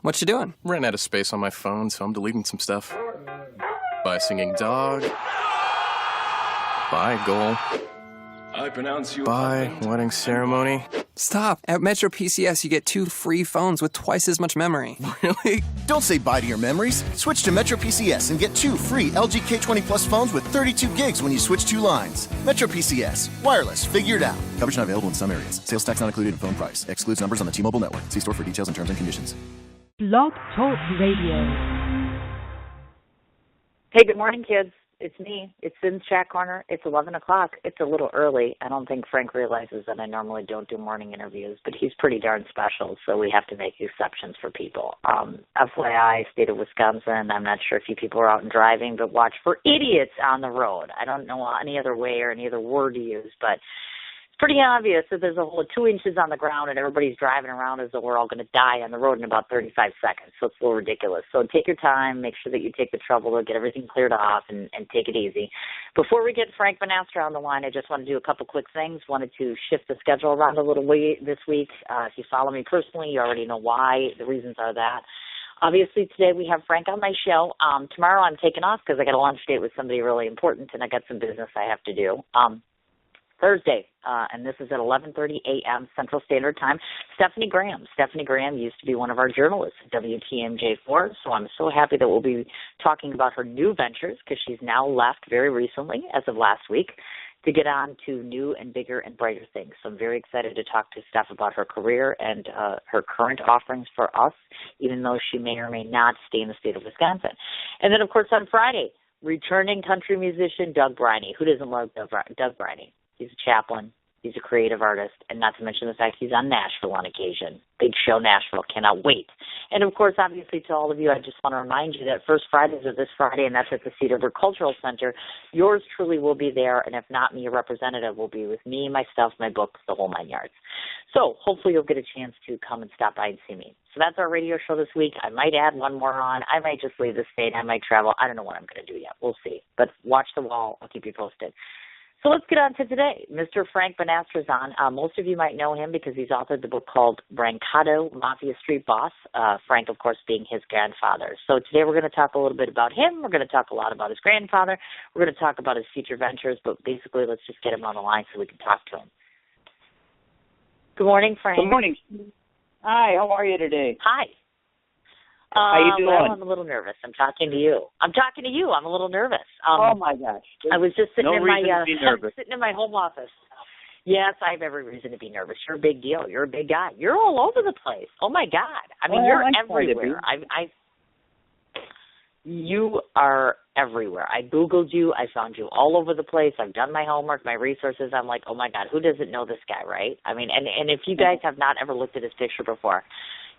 What you doing? Ran out of space on my phone, so I'm deleting some stuff. Bye, singing dog. Bye, goal. I pronounce you. Bye, wedding ceremony. Stop. At Metro PCS, you get 2 free phones with twice as much memory. Really? Don't say bye to your memories. Switch to Metro PCS and get 2 free LG K20 Plus phones with 32 gigs when you switch 2 lines. Metro PCS. Wireless. Figure it out. Coverage not available in some areas. Sales tax not included in phone price. Excludes numbers on the T-Mobile network. See store for details and terms and conditions. Blog Talk Radio. Hey, good morning, kids. It's me. It's Sin's Chat Corner. It's 11 o'clock. It's a little early. I don't think Frank realizes that I normally don't do morning interviews, but he's pretty darn special, so we have to make exceptions for people. FYI, state of Wisconsin, I'm not sure if you people are out and driving, but watch for idiots on the road. I don't know any other way or any other word to use, but it's pretty obvious that there's a whole 2 inches on the ground and everybody's driving around as though we're all going to die on the road in about 35 seconds. So it's a little ridiculous. So take your time. Make sure that you take the trouble to get everything cleared off and take it easy. Before we get Frank Monastra on the line, I just want to do a couple quick things. Wanted to shift the schedule around a little bit this week. If you follow me personally, you already know why. The reasons are that. Obviously, today we have Frank on my show. Tomorrow I'm taking off because I got a lunch date with somebody really important and I got some business I have to do. Thursday, and this is at 11:30 a.m. Central Standard Time. Stephanie Graham. Stephanie Graham used to be one of our journalists at WTMJ4, so I'm so happy that we'll be talking about her new ventures because she's now left very recently, as of last week, to get on to new and bigger and brighter things. So I'm very excited to talk to Steph about her career and her current offerings for us, even though she may or may not stay in the state of Wisconsin. And then, of course, on Friday, returning country musician Doug Briney. Who doesn't love Doug Briney? He's a chaplain. He's a creative artist, and not to mention the fact he's on Nashville on occasion. Big show, Nashville. Cannot wait. And, of course, obviously, to all of you, I just want to remind you that First Fridays are this Friday, and that's at the Cedarburg Cultural Center. Yours truly will be there, and if not me, a representative will be with me, my stuff, my books, the whole 9 yards. So hopefully you'll get a chance to come and stop by and see me. So that's our radio show this week. I might add one more on. I might just leave the state. I might travel. I don't know what I'm going to do yet. We'll see. But watch the wall. I'll keep you posted. So let's get on to today. Mr. Frank Monastra is on. Most of you might know him because he's authored the book called Brancato, Mafia Street Boss, Frank, of course, being his grandfather. So today we're going to talk a little bit about him. We're going to talk a lot about his grandfather. We're going to talk about his future ventures, but basically let's just get him on the line so we can talk to him. Good morning, Frank. Good morning. Hi, how are you today? Hi. How you doing? Well, I'm a little nervous. I'm talking to you. I'm a little nervous. Oh my gosh! I was just sitting in my sitting in my home office. Yes, I have every reason to be nervous. You're a big deal. You're a big guy. You're all over the place. Oh my God! I mean, you're everywhere. You are everywhere. I Googled you. I found you all over the place. I've done my homework, my resources. I'm like, oh my God, who doesn't know this guy, right? I mean, and if you guys have not ever looked at his picture before,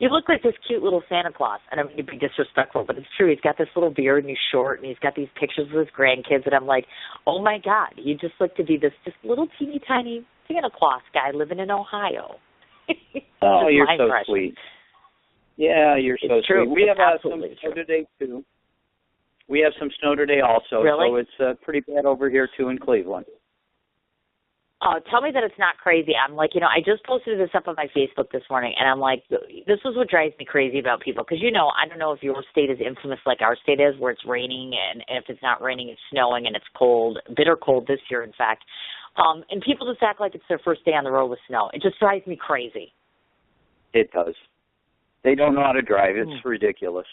you look like this cute little Santa Claus. And I'm going to be disrespectful, but it's true. He's got this little beard and he's short and he's got these pictures of his grandkids. And I'm like, oh my God, you just look to be this just little teeny tiny Santa Claus guy living in Ohio. Oh, you're so sweet. Yeah, you're so true. Sweet. We have some snow today, too. We have some snow today also, really? So it's pretty bad over here, too, in Cleveland. Tell me that it's not crazy. I'm like, I just posted this up on my Facebook this morning, and I'm like, this is what drives me crazy about people. Because, I don't know if your state is infamous like our state is, where it's raining, and if it's not raining, it's snowing, and it's cold, bitter cold this year, in fact. And people just act like it's their first day on the road with snow. It just drives me crazy. It does. They don't know how to drive. It's ridiculous.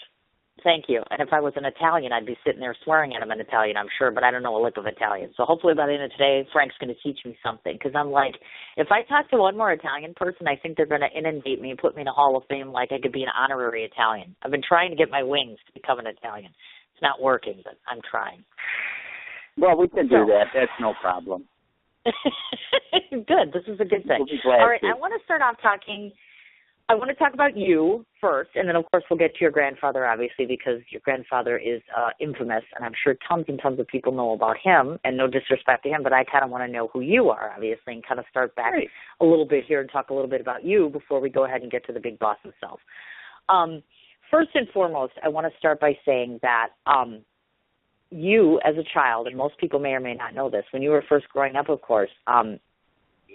Thank you. And if I was an Italian, I'd be sitting there swearing at him in Italian, I'm sure, but I don't know a lick of Italian. So hopefully by the end of today, Frank's going to teach me something. Because I'm like, if I talk to one more Italian person, I think they're going to inundate me and put me in a Hall of Fame like I could be an honorary Italian. I've been trying to get my wings to become an Italian. It's not working, but I'm trying. Well, we can do that. That's no problem. Good. This is a good thing. We'll be glad All right, to. I want to talk about you first, and then, of course, we'll get to your grandfather, obviously, because your grandfather is infamous, and I'm sure tons and tons of people know about him, and no disrespect to him, but I kind of want to know who you are, obviously, and kind of start back a little bit here and talk a little bit about you before we go ahead and get to the big boss himself. First and foremost, I want to start by saying that you, as a child, and most people may or may not know this, when you were first growing up, of course,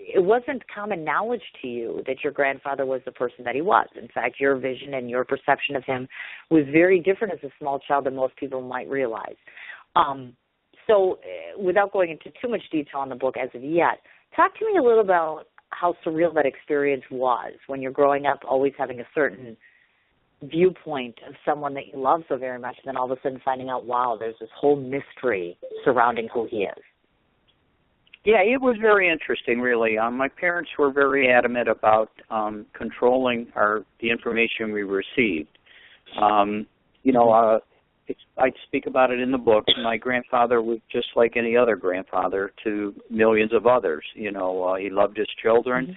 it wasn't common knowledge to you that your grandfather was the person that he was. In fact, your vision and your perception of him was very different as a small child than most people might realize. So without going into too much detail on the book as of yet, talk to me a little about how surreal that experience was when you're growing up, always having a certain viewpoint of someone that you love so very much, and then all of a sudden finding out, wow, there's this whole mystery surrounding who he is. Yeah, it was very interesting, really. My parents were very adamant about controlling the information we received. I speak about it in the book. My grandfather was just like any other grandfather to millions of others. He loved his children.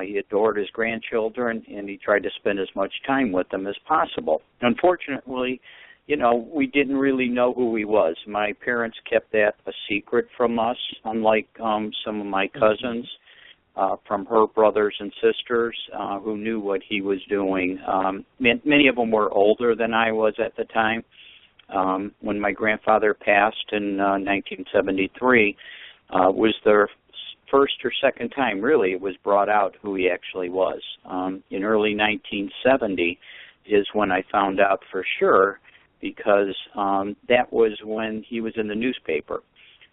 He adored his grandchildren, and he tried to spend as much time with them as possible. Unfortunately, we didn't really know who he was. My parents kept that a secret from us, unlike some of my cousins, from her brothers and sisters who knew what he was doing. Many of them were older than I was at the time. When my grandfather passed in 1973, was their first or second time, really, it was brought out who he actually was. In early 1970 is when I found out for sure, because that was when he was in the newspaper.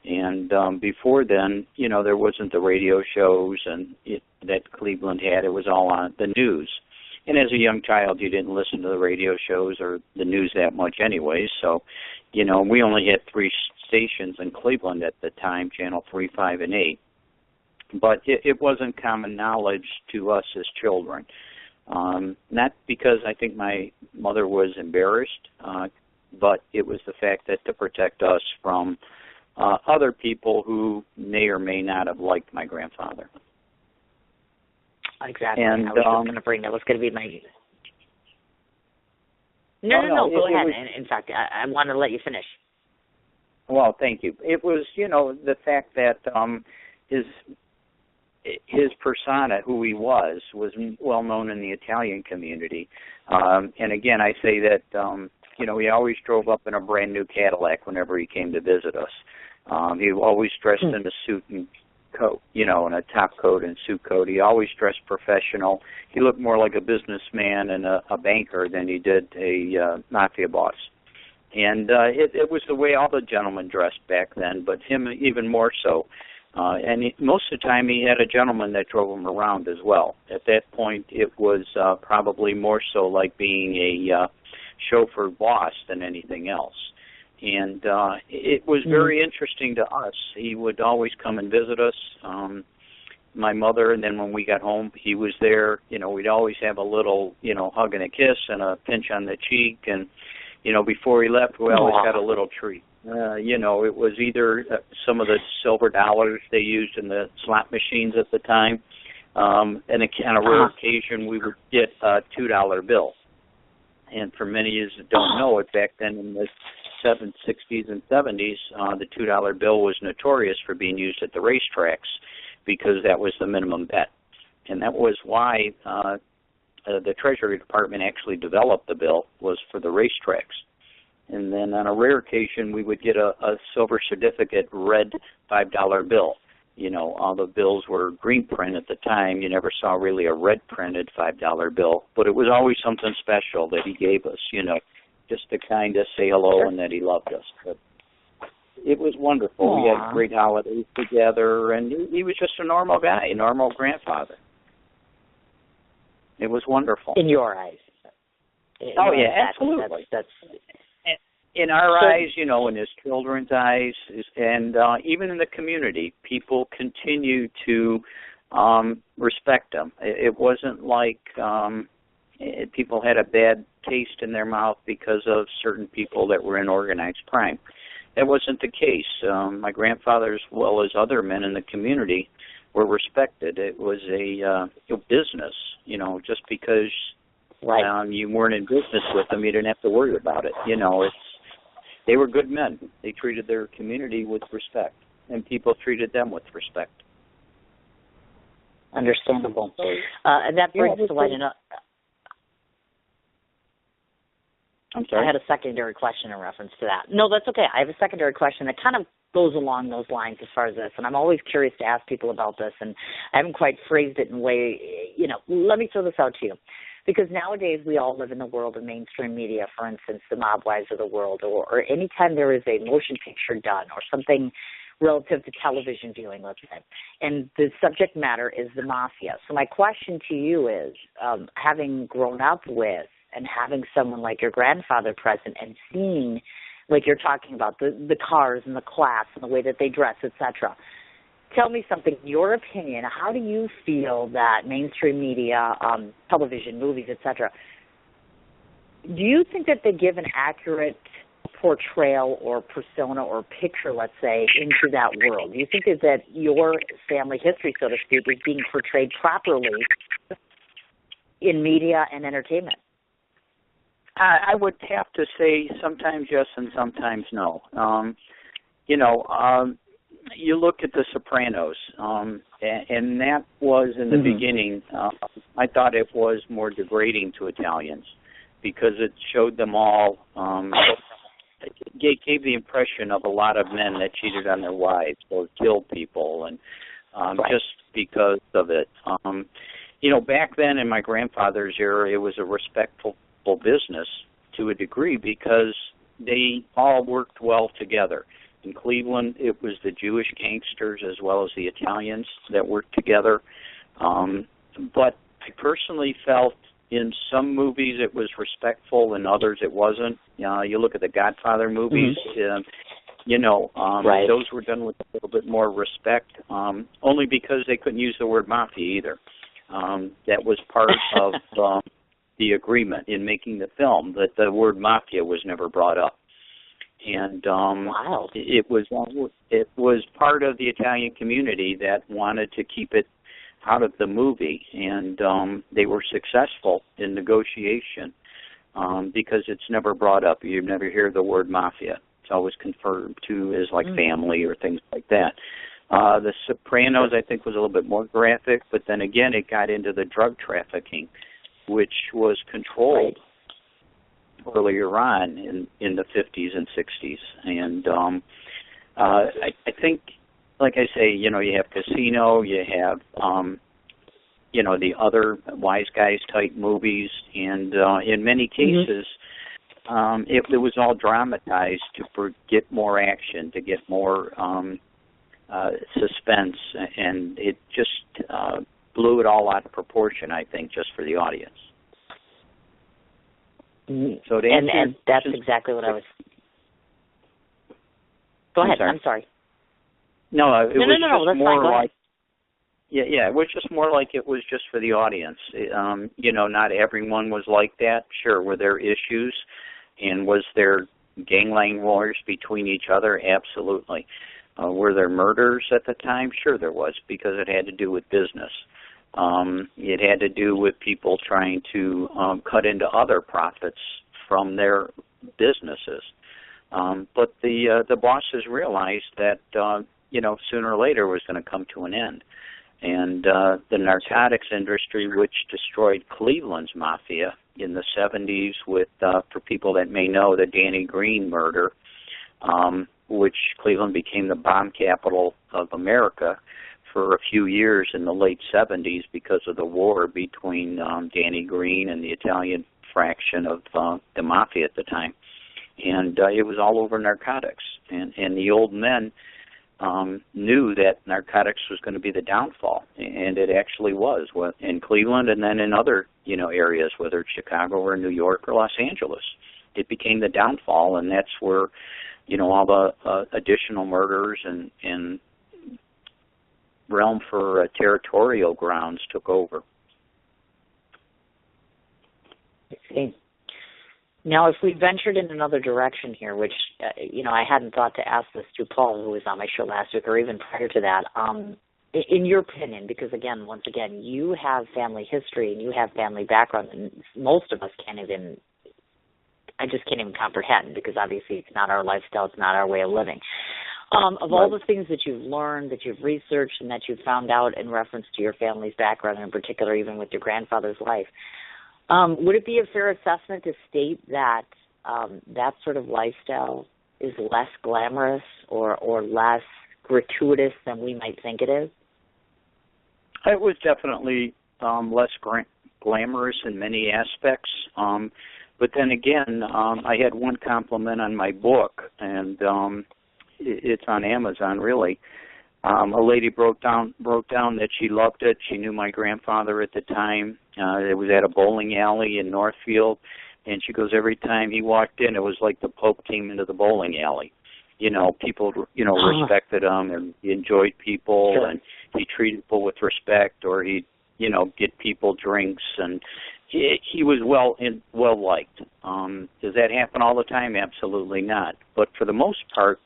And before then, there wasn't the radio shows that Cleveland had. It was all on the news. And as a young child, you didn't listen to the radio shows or the news that much anyway. So, we only had 3 stations in Cleveland at the time, Channel 3, 5, and 8. But it wasn't common knowledge to us as children. Not because I think my mother was embarrassed, but it was the fact that to protect us from other people who may or may not have liked my grandfather. Exactly. And, I was just going to bring that. Was going to be my... No, go ahead. In fact, I want to let you finish. Well, thank you. It was, the fact that his persona, who he was well known in the Italian community. And again, I say that, he always drove up in a brand new Cadillac whenever he came to visit us. He always dressed in a suit and coat, in a top coat and suit coat. He always dressed professional. He looked more like a businessman and a banker than he did a mafia boss. And it was the way all the gentlemen dressed back then, but him even more so. Most of the time he had a gentleman that drove him around as well. At that point, it was probably more so like being a chauffeur boss than anything else. And it was very interesting to us. He would always come and visit us, my mother, and then when we got home, he was there. We'd always have a little, hug and a kiss and a pinch on the cheek. And, before he left, we always had a little treat. It was either some of the silver dollars they used in the slot machines at the time, and on a rare occasion we would get a $2 bill. And for many of you that don't know it, back then in the 60s and 70s, the $2 bill was notorious for being used at the racetracks because that was the minimum bet. And that was why the Treasury Department actually developed the bill, was for the racetracks. And then on a rare occasion, we would get a silver certificate red $5 bill. All the bills were green print at the time. You never saw really a red printed $5 bill. But it was always something special that he gave us, just to kind of say hello and that he loved us. But it was wonderful. Aww. We had great holidays together, and he was just a normal guy, a normal grandfather. It was wonderful. In your eyes. Absolutely. That's in our eyes, in his children's eyes, and even in the community, people continue to respect him. It wasn't like people had a bad taste in their mouth because of certain people that were in organized crime. That wasn't the case. My grandfather, as well as other men in the community, were respected. It was a business, just because you weren't in business with them, you didn't have to worry about it. They were good men. They treated their community with respect, and people treated them with respect. Understandable. And that brings to light I'm sorry? I had a secondary question in reference to that. No, that's okay. I have a secondary question that kind of goes along those lines as far as this. And I'm always curious to ask people about this, and I haven't quite phrased it in a way, let me throw this out to you. Because nowadays we all live in the world of mainstream media, for instance, the Mob Wives of the world, or anytime there is a motion picture done or something relative to television viewing, let's say, and the subject matter is the mafia. So my question to you is, having grown up with and having someone like your grandfather present and seeing, like you're talking about, the cars and the class and the way that they dress, etc., tell me something, in your opinion, how do you feel that mainstream media, television, movies, etc., do you think that they give an accurate portrayal or persona or picture, let's say, into that world? Do you think that your family history, so to speak, is being portrayed properly in media and entertainment? I would have to say sometimes yes and sometimes no. You look at The Sopranos, and that was in the beginning, I thought it was more degrading to Italians because it showed them all, it gave the impression of a lot of men that cheated on their wives or killed people, and just because of it. Back then in my grandfather's era, it was a respectful business to a degree because they all worked well together. In Cleveland, it was the Jewish gangsters as well as the Italians that worked together. But I personally felt in some movies it was respectful, in others it wasn't. You look at the Godfather movies, right. Those were done with a little bit more respect, only because they couldn't use the word mafia either. That was part of the agreement in making the film, that the word mafia was never brought up. And wow. it was part of the Italian community that wanted to keep it out of the movie, and they were successful in negotiation because it's never brought up. You never hear the word mafia. It's always confirmed to as like family or things like that. The Sopranos, I think, was a little bit more graphic, but then again, it got into the drug trafficking, which was controlled earlier on in the 50s and 60s. And I think, like I say, you have Casino, you have, the other Wise Guys type movies, and in many cases, it was all dramatized to get more action, to get more suspense, and it just blew it all out of proportion, I think, just for the audience. So and that's exactly what I was. Go ahead. I'm sorry. No, it was just that's more fine. like. Yeah, it was just more like it was just for the audience. Not everyone was like that. Sure, were there issues, and was there gangland wars between each other? Absolutely. Were there murders at the time? Sure, there was, because it had to do with business. It had to do with people trying to cut into other profits from their businesses. But the bosses realized that, sooner or later it was going to come to an end. And the narcotics industry, which destroyed Cleveland's mafia in the 70s with, for people that may know, the Danny Green murder, which Cleveland became the bomb capital of America for a few years in the late 70s because of the war between Danny Green and the Italian fraction of the mafia at the time. And it was all over narcotics. And the old men knew that narcotics was going to be the downfall, and it actually was in Cleveland and then in other areas, whether it's Chicago or New York or Los Angeles. It became the downfall, and that's where all the additional murders and realm for territorial grounds took over. I see. Now, if we ventured in another direction here, which, I hadn't thought to ask this to Paul, who was on my show last week, or even prior to that, in your opinion, because, once again, you have family history and you have family background, and most of us can't even comprehend, because obviously it's not our lifestyle, it's not our way of living. Of all the things that you've learned, that you've researched, and that you've found out in reference to your family's background, and in particular even with your grandfather's life, would it be a fair assessment to state that that sort of lifestyle is less glamorous or less gratuitous than we might think it is? It was definitely less glamorous in many aspects. But then again, I had one compliment on my book, and it's on Amazon, really. A lady wrote down that she loved it. She knew my grandfather at the time. It was at a bowling alley in Northfield, and she goes, every time he walked in, it was like the Pope came into the bowling alley. People, respected him, and he enjoyed people, sure. and he treated people with respect, or he'd, get people drinks, and he was well liked. Does that happen all the time? Absolutely not. But for the most part,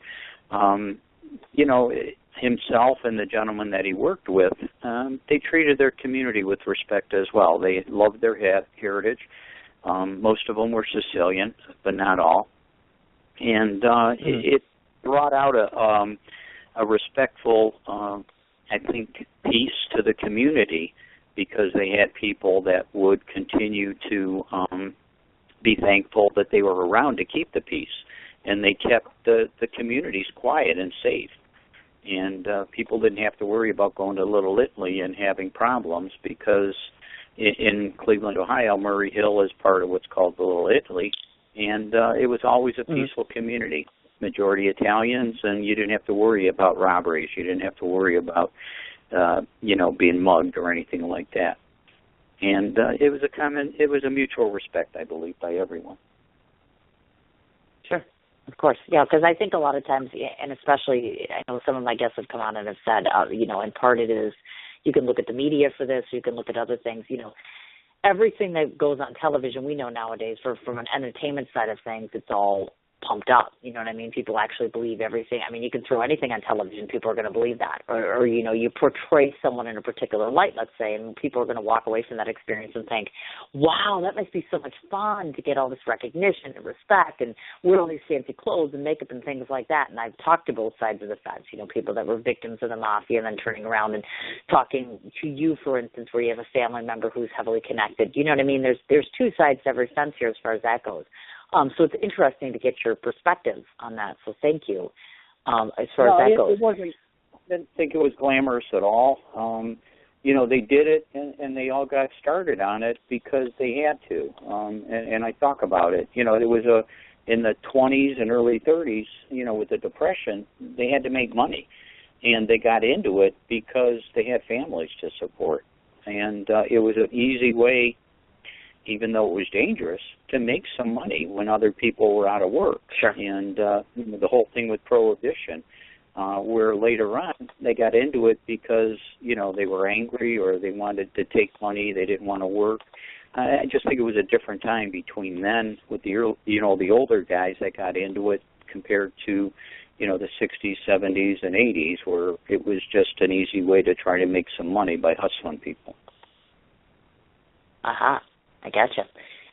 himself and the gentleman that he worked with, they treated their community with respect as well. They loved their heritage. Most of them were Sicilian, but not all. And it brought out a respectful, I think, peace to the community, because they had people that would continue to be thankful that they were around to keep the peace. And they kept the communities quiet and safe. And people didn't have to worry about going to Little Italy and having problems, because in Cleveland, Ohio, Murray Hill is part of what's called the Little Italy, and it was always a peaceful community, majority Italians, and you didn't have to worry about robberies. You didn't have to worry about, being mugged or anything like that. And it was a mutual respect, I believe, by everyone. Sure. Of course, yeah, because I think a lot of times, and especially, I know some of my guests have come on and have said, in part it is, you can look at the media for this, you can look at other things, everything that goes on television, we know nowadays, from an entertainment side of things, it's all pumped up, you know what I mean? People actually believe everything. I mean, you can throw anything on television, people are going to believe that. Or you portray someone in a particular light, let's say, and people are going to walk away from that experience and think, wow, that must be so much fun to get all this recognition and respect and wear all these fancy clothes and makeup and things like that. And I've talked to both sides of the fence, people that were victims of the mafia and then turning around and talking to you, for instance, where you have a family member who's heavily connected. You know what I mean? There's two sides to every fence here as far as that goes. So it's interesting to get your perspective on that. So thank you. As far as that goes, I didn't think it was glamorous at all. They did it, and they all got started on it because they had to. And I talk about it. It was in the 20s and early 30s. With the Depression, they had to make money, and they got into it because they had families to support, and it was an easy way, even though it was dangerous, to make some money when other people were out of work. Sure. And the whole thing with Prohibition, where later on they got into it because, they were angry or they wanted to take money, they didn't want to work. I just think it was a different time between then with the older guys that got into it compared to, the 60s, 70s, and 80s, where it was just an easy way to try to make some money by hustling people. Aha. I gotcha.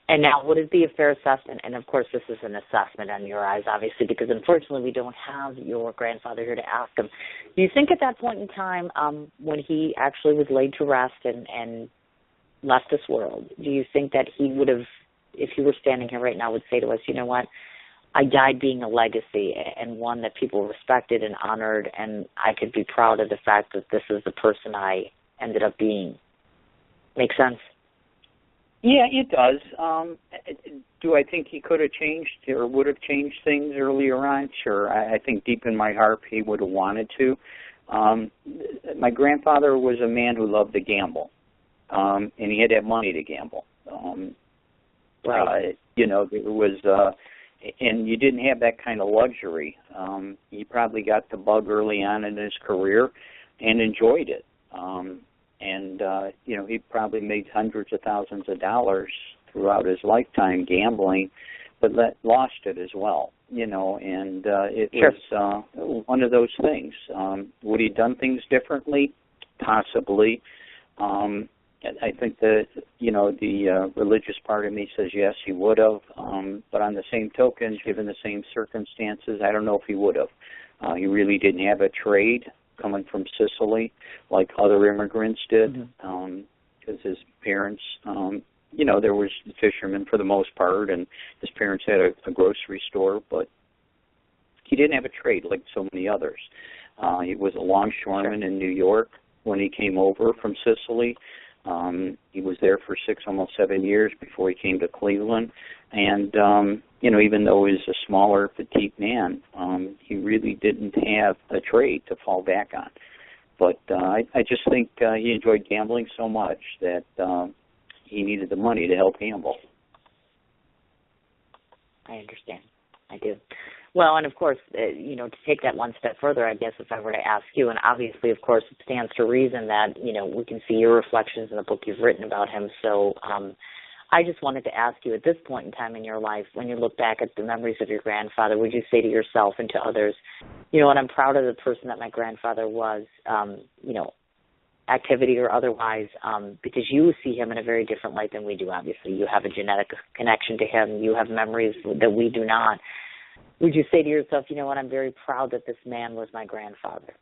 And now, would it be a fair assessment, and of course this is an assessment on your eyes, obviously, because unfortunately we don't have your grandfather here to ask him. Do you think at that point in time, when he actually was laid to rest and left this world, do you think that he would have, if he were standing here right now, would say to us, you know what, I died being a legacy and one that people respected and honored, and I could be proud of the fact that this is the person I ended up being? Make sense? Yeah, it does. Do I think he could have changed or would have changed things earlier on? Sure. I think deep in my heart he would have wanted to. My grandfather was a man who loved to gamble, and he had to have money to gamble. Right. There was, and you didn't have that kind of luxury. He probably got the bug early on in his career and enjoyed it. He probably made hundreds of thousands of dollars throughout his lifetime gambling, but lost it as well, it Sure. was one of those things. Would he have done things differently? Possibly. I think the religious part of me says yes, he would have, but on the same token, given the same circumstances, I don't know if he would have. He really didn't have a trade coming from Sicily like other immigrants did, because his parents, there was fishermen for the most part, and his parents had a grocery store, but he didn't have a trade like so many others. He was a longshoreman in New York when he came over from Sicily. He was there for almost 7 years before he came to Cleveland. And, even though he was a smaller, petite man, he really didn't have a trade to fall back on. But I just think he enjoyed gambling so much that he needed the money to help gamble. I understand. I do. Well, and of course, to take that one step further, I guess if I were to ask you, and obviously, of course, it stands to reason that, we can see your reflections in the book you've written about him. So I just wanted to ask you at this point in time in your life, when you look back at the memories of your grandfather, would you say to yourself and to others, and I'm proud of the person that my grandfather was, activity or otherwise, because you see him in a very different light than we do, obviously. You have a genetic connection to him. You have memories that we do not. Would you say to yourself, I'm very proud that this man was my grandfather?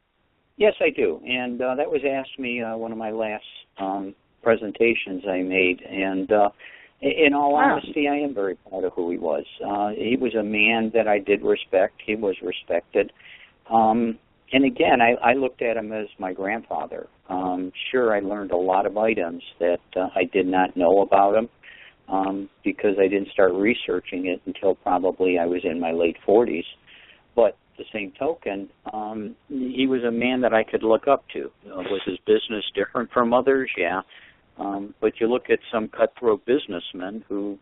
Yes, I do. And that was asked me one of my last presentations I made. And in all honesty, I am very proud of who he was. He was a man that I did respect. He was respected. And again, I looked at him as my grandfather. Sure, I learned a lot of items that I did not know about him because I didn't start researching it until probably I was in my late 40s. But the same token, he was a man that I could look up to. Was his business different from others? Yeah. But you look at some cutthroat businessmen who,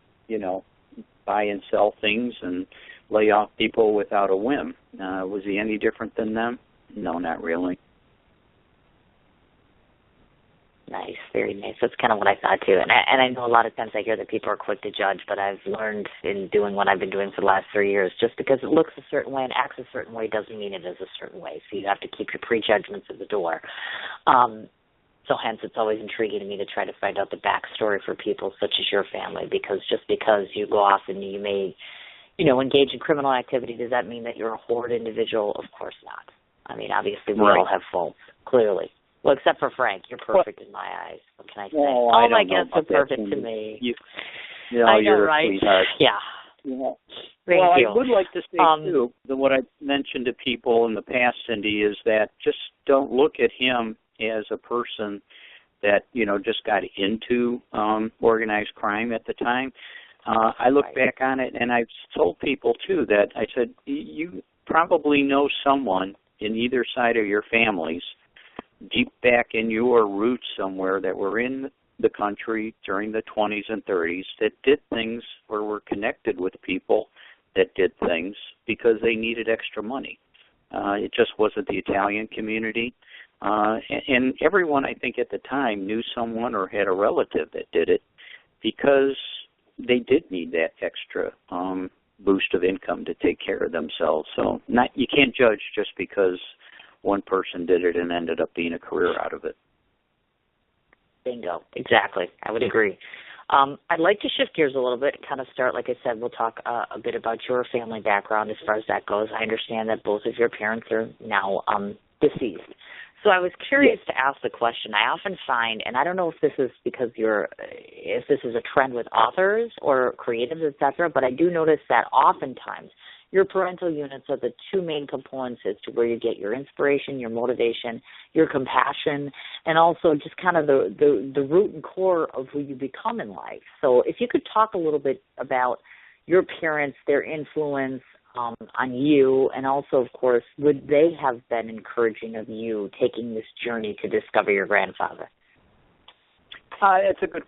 buy and sell things and lay off people without a whim. Was he any different than them? No, not really. Nice, very nice. That's kind of what I thought too. And I know a lot of times I hear that people are quick to judge, but I've learned in doing what I've been doing for the last 3 years, just because it looks a certain way and acts a certain way doesn't mean it is a certain way. So you have to keep your prejudgments at the door. So hence it's always intriguing to me to try to find out the backstory for people such as your family, because just because you go off and you may, engage in criminal activity, does that mean that you're a horrid individual? Of course not. I mean, obviously we all have faults, clearly. Well, except for Frank. You're perfect in my eyes. What can I say? Well, all my guests are perfect to me. I know, you're right? A sweetheart. Yeah. Thank you. I would like to say, too, that what I mentioned to people in the past, Cindy, is that just don't look at him as a person that, just got into organized crime at the time. I look back on it, and I've told people, too, that I said, you probably know someone in either side of your families, deep back in your roots somewhere, that were in the country during the 20s and 30s that did things or were connected with people that did things because they needed extra money. It just wasn't the Italian community. And everyone, I think, at the time knew someone or had a relative that did it because they did need that extra boost of income to take care of themselves. So you can't judge just because one person did it and ended up being a career out of it. Bingo. Exactly. I would agree. I'd like to shift gears a little bit and kind of start, like I said, we'll talk a bit about your family background as far as that goes. I understand that both of your parents are now deceased. So I was curious to ask the question. I often find, and I don't know if this is because if this is a trend with authors or creatives, etc., but I do notice that oftentimes your parental units are the two main components as to where you get your inspiration, your motivation, your compassion, and also just kind of the root and core of who you become in life. So if you could talk a little bit about your parents, their influence on you, and also, of course, would they have been encouraging of you taking this journey to discover your grandfather? That's a good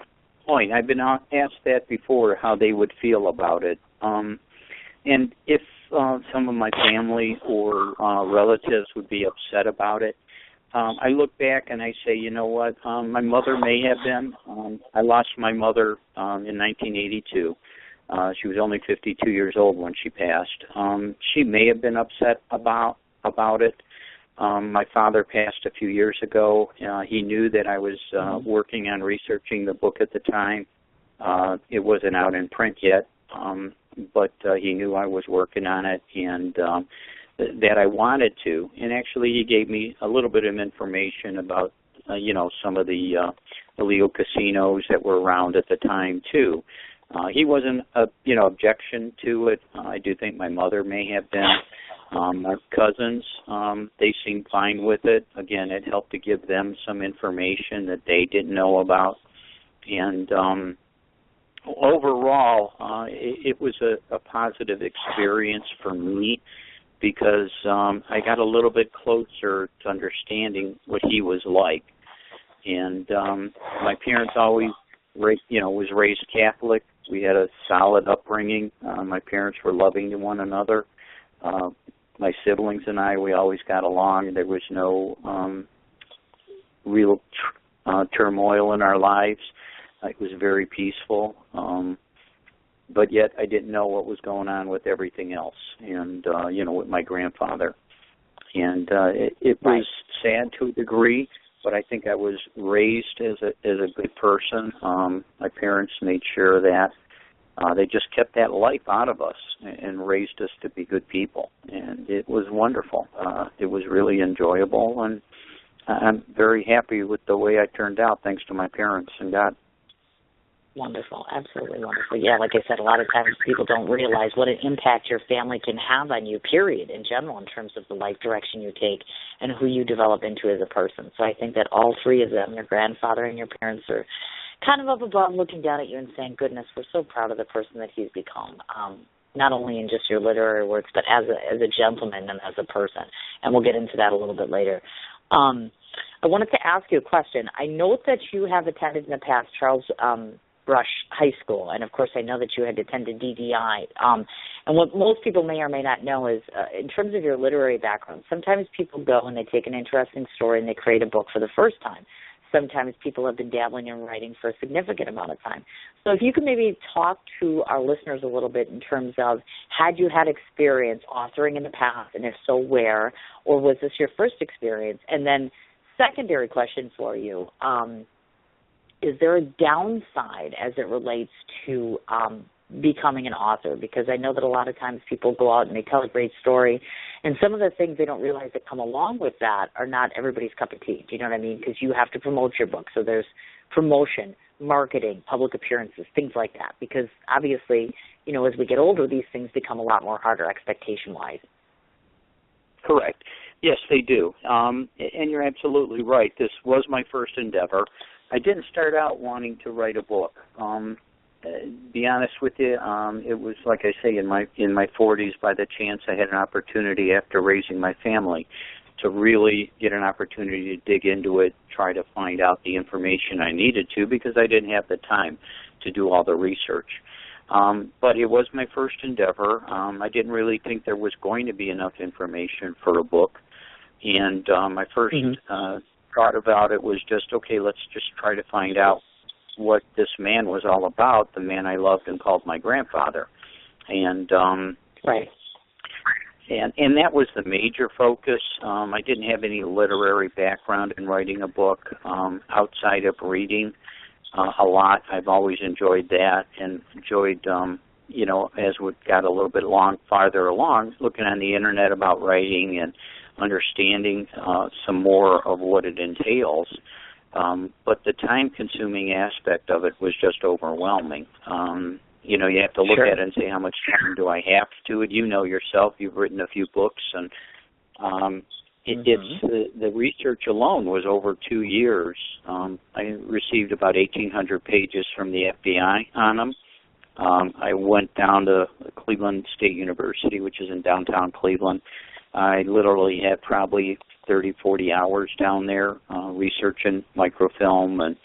point. I've been asked that before, how they would feel about it. And if some of my family or relatives would be upset about it, I look back and I say, you know what, my mother may have been. I lost my mother in 1982. She was only 52 years old when she passed. She may have been upset about it. My father passed a few years ago. He knew that I was working on researching the book at the time. It wasn't out in print yet, but he knew I was working on it and that I wanted to. And actually he gave me a little bit of information about, some of the illegal casinos that were around at the time, too. He wasn't, objection to it. I do think my mother may have been. My cousins, they seemed fine with it. Again, it helped to give them some information that they didn't know about. And overall, it was a positive experience for me because I got a little bit closer to understanding what he was like. And my parents always, was raised Catholic. We had a solid upbringing. My parents were loving to one another. My siblings and I, we always got along. There was no real turmoil in our lives. It was very peaceful. But yet I didn't know what was going on with everything else and, with my grandfather. And it was sad to a degree, but I think I was raised as a good person. My parents made sure that they just kept that life out of us and raised us to be good people. And it was wonderful. It was really enjoyable, and I'm very happy with the way I turned out, thanks to my parents and God. Wonderful, absolutely wonderful. Yeah, like I said, a lot of times people don't realize what an impact your family can have on you, period, in general, in terms of the life direction you take and who you develop into as a person. So I think that all three of them, your grandfather and your parents, are kind of up above looking down at you and saying, goodness, we're so proud of the person that he's become, not only in just your literary works, but as a gentleman and as a person. And we'll get into that a little bit later. I wanted to ask you a question. I note that you have attended in the past Charles Brush High School, and of course I know that you had attended DDI. And what most people may or may not know is, in terms of your literary background, sometimes people go and they take an interesting story and they create a book for the first time. Sometimes people have been dabbling in writing for a significant amount of time. So if you could maybe talk to our listeners a little bit in terms of, had you had experience authoring in the past, and if so, where, or was this your first experience? And then secondary question for you, is there a downside as it relates to becoming an author? Because I know that a lot of times people go out and they tell a great story, and some of the things they don't realize that come along with that are not everybody's cup of tea. Do you know what I mean? Because you have to promote your book. So there's promotion, marketing, public appearances, things like that. Because obviously, as we get older, these things become a lot more harder expectation-wise. Correct. Yes, they do. And you're absolutely right. This was my first endeavor. I didn't start out wanting to write a book. Be honest with you, it was, like I say, in my 40s, by the chance I had an opportunity after raising my family to really get an opportunity to dig into it, try to find out the information I needed to, because I didn't have the time to do all the research. But it was my first endeavor. I didn't really think there was going to be enough information for a book. And my first thought about it was just, okay, let's just try to find out what this man was all about, the man I loved and called my grandfather. And right. And that was the major focus. I didn't have any literary background in writing a book outside of reading a lot. I've always enjoyed that and enjoyed, as we got a little bit farther along, looking on the internet about writing and understanding some more of what it entails. But the time-consuming aspect of it was just overwhelming. You have to look at it and say, how much time do I have to it? You know yourself, you've written a few books, and it's the research alone was over 2 years. I received about 1,800 pages from the FBI on them. I went down to Cleveland State University, which is in downtown Cleveland. I literally had probably 30, 40 hours down there researching microfilm and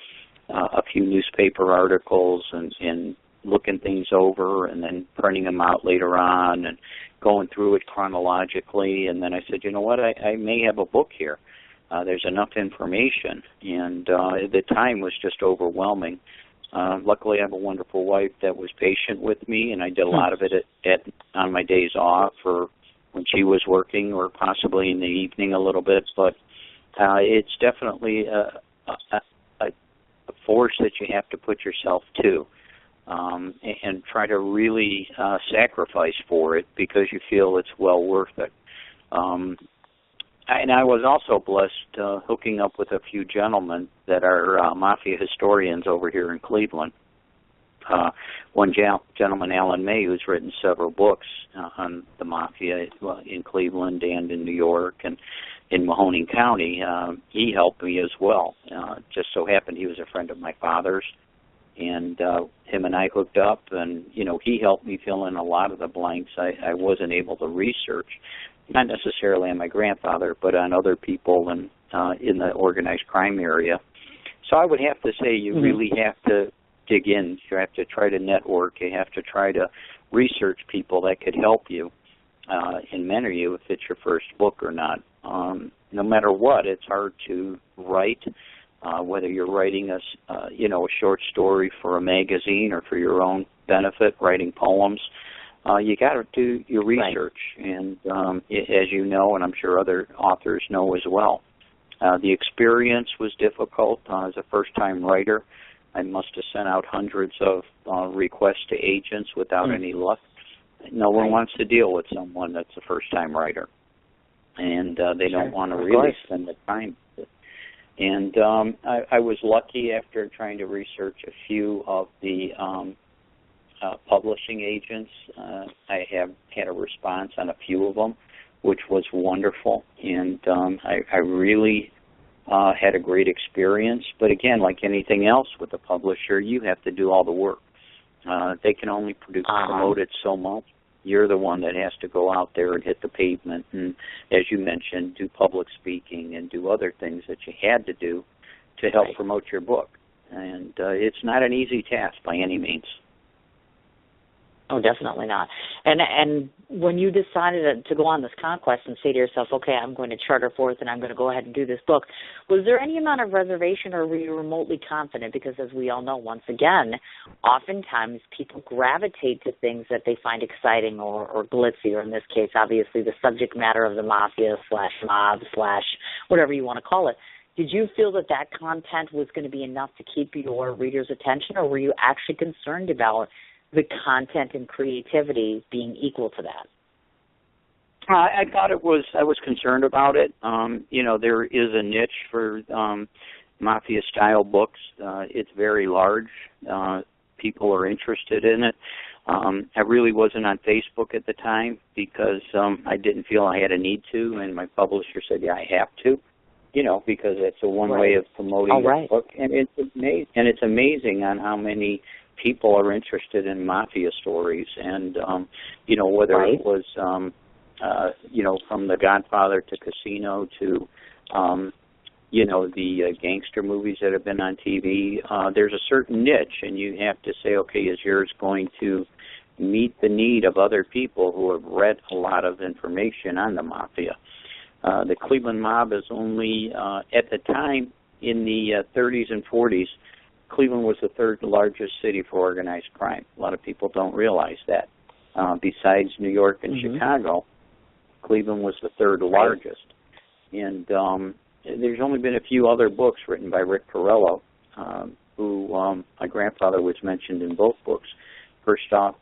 a few newspaper articles and looking things over and then printing them out later on and going through it chronologically. And then I said, you know what, I may have a book here. There's enough information. And the time was just overwhelming. Luckily, I have a wonderful wife that was patient with me, and I did a lot of it on my days off or when she was working, or possibly in the evening a little bit. But it's definitely a force that you have to put yourself to and try to really sacrifice for it because you feel it's well worth it. And I was also blessed hooking up with a few gentlemen that are mafia historians over here in Cleveland. one gentleman, Alan May, who's written several books on the mafia in Cleveland and in New York and in Mahoning County, he helped me as well. Just so happened he was a friend of my father's, and him and I hooked up, and, he helped me fill in a lot of the blanks I wasn't able to research, not necessarily on my grandfather, but on other people and in the organized crime area. So I would have to say you really have to dig in. You have to try to network. You have to try to research people that could help you and mentor you if it's your first book or not. No matter what, it's hard to write, whether you're writing a short story for a magazine or for your own benefit, writing poems. You got to do your research, and as you know, and I'm sure other authors know as well, the experience was difficult. As a first-time writer, I must have sent out hundreds of requests to agents without any luck. No one wants to deal with someone that's a first-time writer, and they don't want to really spend the time. And I was lucky after trying to research a few of the publishing agents. I have had a response on a few of them, which was wonderful, and I really had a great experience. But again, like anything else with a publisher, you have to do all the work. They can only promote it so much. You're the one that has to go out there and hit the pavement and, as you mentioned, do public speaking and do other things that you had to do to help promote your book. And it's not an easy task by any means. Oh, definitely not. And when you decided to go on this conquest and say to yourself, okay, I'm going to charter forth and I'm going to go ahead and do this book, was there any amount of reservation, or were you remotely confident? Because as we all know, once again, oftentimes people gravitate to things that they find exciting or glitzy, or in this case, obviously, the subject matter of the mafia / mob / whatever you want to call it. Did you feel that content was going to be enough to keep your readers' attention, or were you actually concerned about the content and creativity being equal to that? I thought it was. I was concerned about it. There is a niche for mafia-style books. It's very large. People are interested in it. I really wasn't on Facebook at the time because I didn't feel I had a need to, and my publisher said, yeah, I have to, because it's a one way of promoting the book. And it's amazing on how many people are interested in mafia stories, and whether it was from The Godfather to Casino to the gangster movies that have been on TV. There's a certain niche, and you have to say, okay, is yours going to meet the need of other people who have read a lot of information on the mafia? The Cleveland mob is only at the time in the 30s and 40s. Cleveland was the third largest city for organized crime. A lot of people don't realize that. Besides New York and Chicago, Cleveland was the third largest. And there's only been a few other books written by Rick Perello, who my grandfather was mentioned in both books. First off,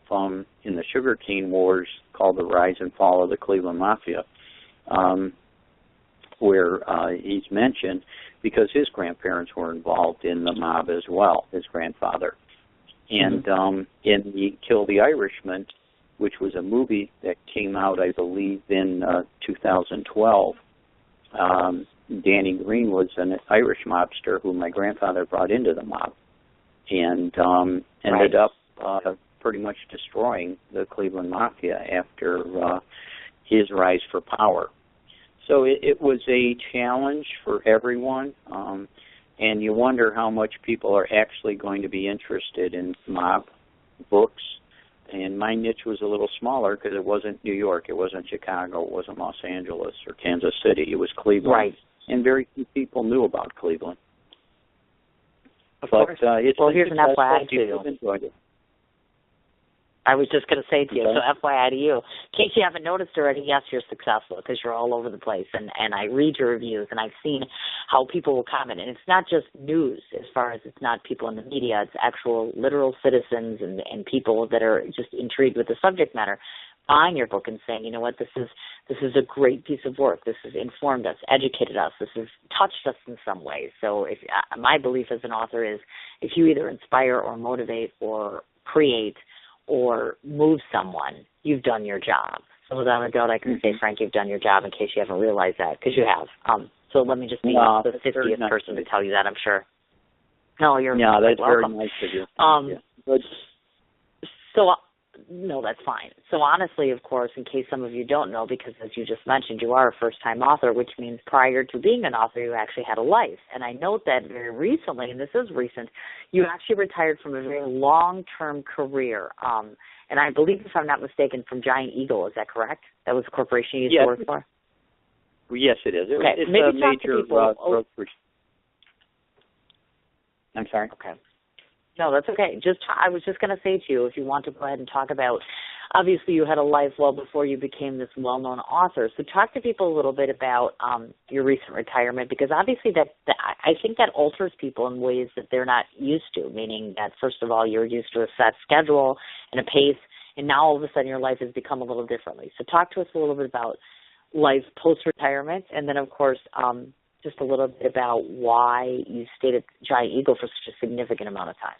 in the Sugar Cane Wars, called The Rise and Fall of the Cleveland Mafia, where he's mentioned because his grandparents were involved in the mob as well, his grandfather. And in the Kill the Irishman, which was a movie that came out, I believe, in 2012, Danny Green was an Irish mobster who my grandfather brought into the mob and ended up pretty much destroying the Cleveland Mafia after his rise for power. So it was a challenge for everyone, and you wonder how much people are actually going to be interested in mob books. And my niche was a little smaller because it wasn't New York, it wasn't Chicago, it wasn't Los Angeles or Kansas City. It was Cleveland. Right. And very few people knew about Cleveland. Of course. Here's an FYI to you. Enjoyed it. I was just going to say to you, so FYI to you, in case you haven't noticed already, yes, you're successful because you're all over the place, and I read your reviews, and I've seen how people will comment, and it's not just news as far as it's not people in the media, it's actual literal citizens and people that are just intrigued with the subject matter buying your book and saying, you know what, this is a great piece of work, this has informed us, educated us, this has touched us in some ways. So my belief as an author is if you either inspire or motivate or create or move someone, you've done your job. So without a doubt, I can say, Frank, you've done your job in case you haven't realized that, because you have. So let me just be the 50th person to tell you that, I'm sure. No, you're that's welcome. very nice of you. So, no, that's fine. So honestly, of course, in case some of you don't know, because as you just mentioned, you are a first-time author, which means prior to being an author, you actually had a life. And I note that very recently, and this is recent, you actually retired from a very long-term career. And I believe, if I'm not mistaken, from Giant Eagle. Is that correct? That was the corporation you used to work for? Yes, it is. It's maybe a major brokerage. I'm sorry? Okay. No, that's okay. I was just going to say to you, if you want to go ahead and talk about, obviously you had a life well before you became this well-known author. So talk to people a little bit about your recent retirement, because obviously I think that alters people in ways that they're not used to, meaning that, first of all, you're used to a set schedule and a pace, and now all of a sudden your life has become a little differently. So talk to us a little bit about life post-retirement, and then, of course, just a little bit about why you stayed at Giant Eagle for such a significant amount of time.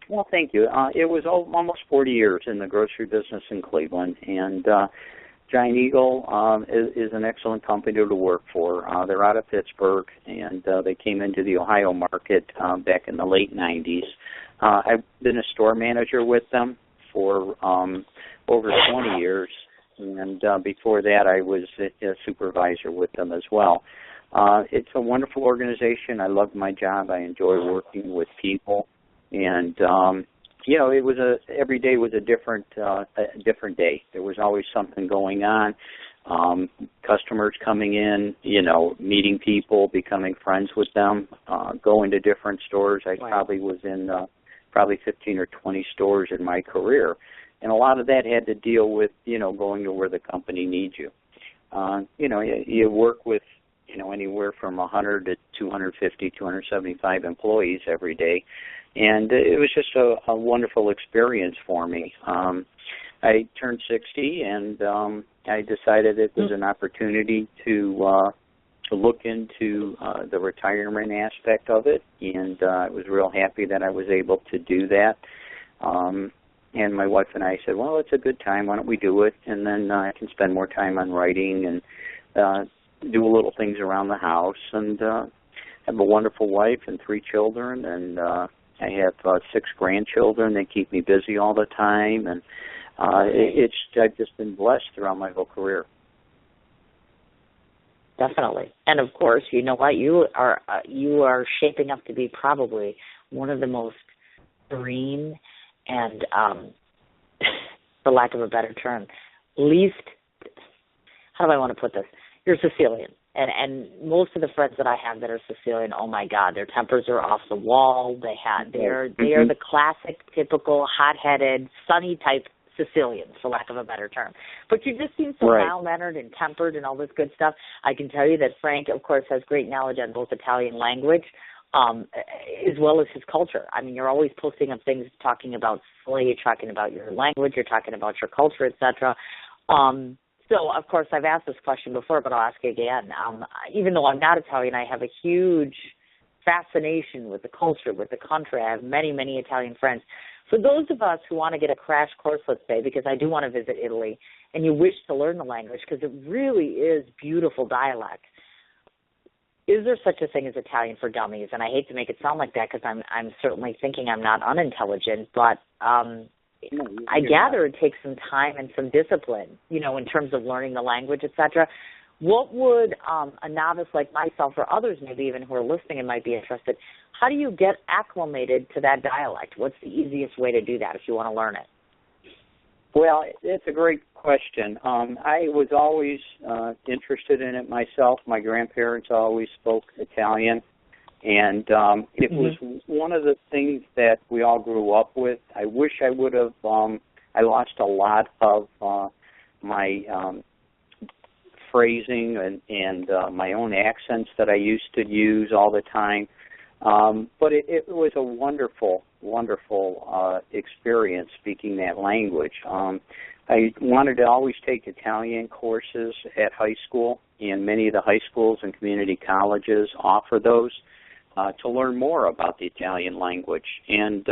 Well, thank you. It was almost 40 years in the grocery business in Cleveland, and Giant Eagle is an excellent company to work for. They're out of Pittsburgh, and they came into the Ohio market back in the late 90s. I've been a store manager with them for over 20 years, and before that I was a supervisor with them as well. It's a wonderful organization. I love my job. I enjoy working with people. And it was every day was a different day. There was always something going on. Customers coming in, meeting people, becoming friends with them, going to different stores. I probably was in 15 or 20 stores in my career, and a lot of that had to deal with going to where the company needs you. You work with anywhere from 100 to 250, 275 employees every day. And it was just a wonderful experience for me. I turned 60, and I decided it was an opportunity to look into the retirement aspect of it, and I was real happy that I was able to do that. And my wife and I said, well, it's a good time. Why don't we do it? And then I can spend more time on writing and do little things around the house. And have a wonderful wife and 3 children, and I have 6 grandchildren. They keep me busy all the time, and I've just been blessed throughout my whole career. Definitely, and of course, you know what, you are shaping up to be probably one of the most serene and, for lack of a better term, how do I want to put this? You're Sicilian. And most of the friends that I have that are Sicilian, oh my God, their tempers are off the wall. They are the classic, typical, hot-headed, sunny type Sicilians, for lack of a better term. But you just seem so mild-mannered and tempered and all this good stuff. I can tell you that Frank, of course, has great knowledge on both Italian language as well as his culture. I mean, you're always posting up things talking about Sicily, you're talking about your language, you're talking about your culture, etc. So, of course, I've asked this question before, but I'll ask it again. Even though I'm not Italian, I have a huge fascination with the culture, with the country. I have many, many Italian friends. For those of us who want to get a crash course, let's say, because I do want to visit Italy, and you wish to learn the language, because it really is beautiful dialect, is there such a thing as Italian for dummies? And I hate to make it sound like that, because I'm certainly thinking I'm not unintelligent, but I gather it takes some time and some discipline, in terms of learning the language, etc. What would a novice like myself, or others maybe even who are listening and might be interested, how do you get acclimated to that dialect? What's the easiest way to do that if you want to learn it? Well, it's a great question. I was always interested in it myself. My grandparents always spoke Italian. And it was one of the things that we all grew up with. I wish I would have, I lost a lot of my phrasing and my own accents that I used to use all the time. But it was a wonderful, wonderful experience speaking that language. I wanted to always take Italian courses at high school, and many of the high schools and community colleges offer those. to learn more about the Italian language. And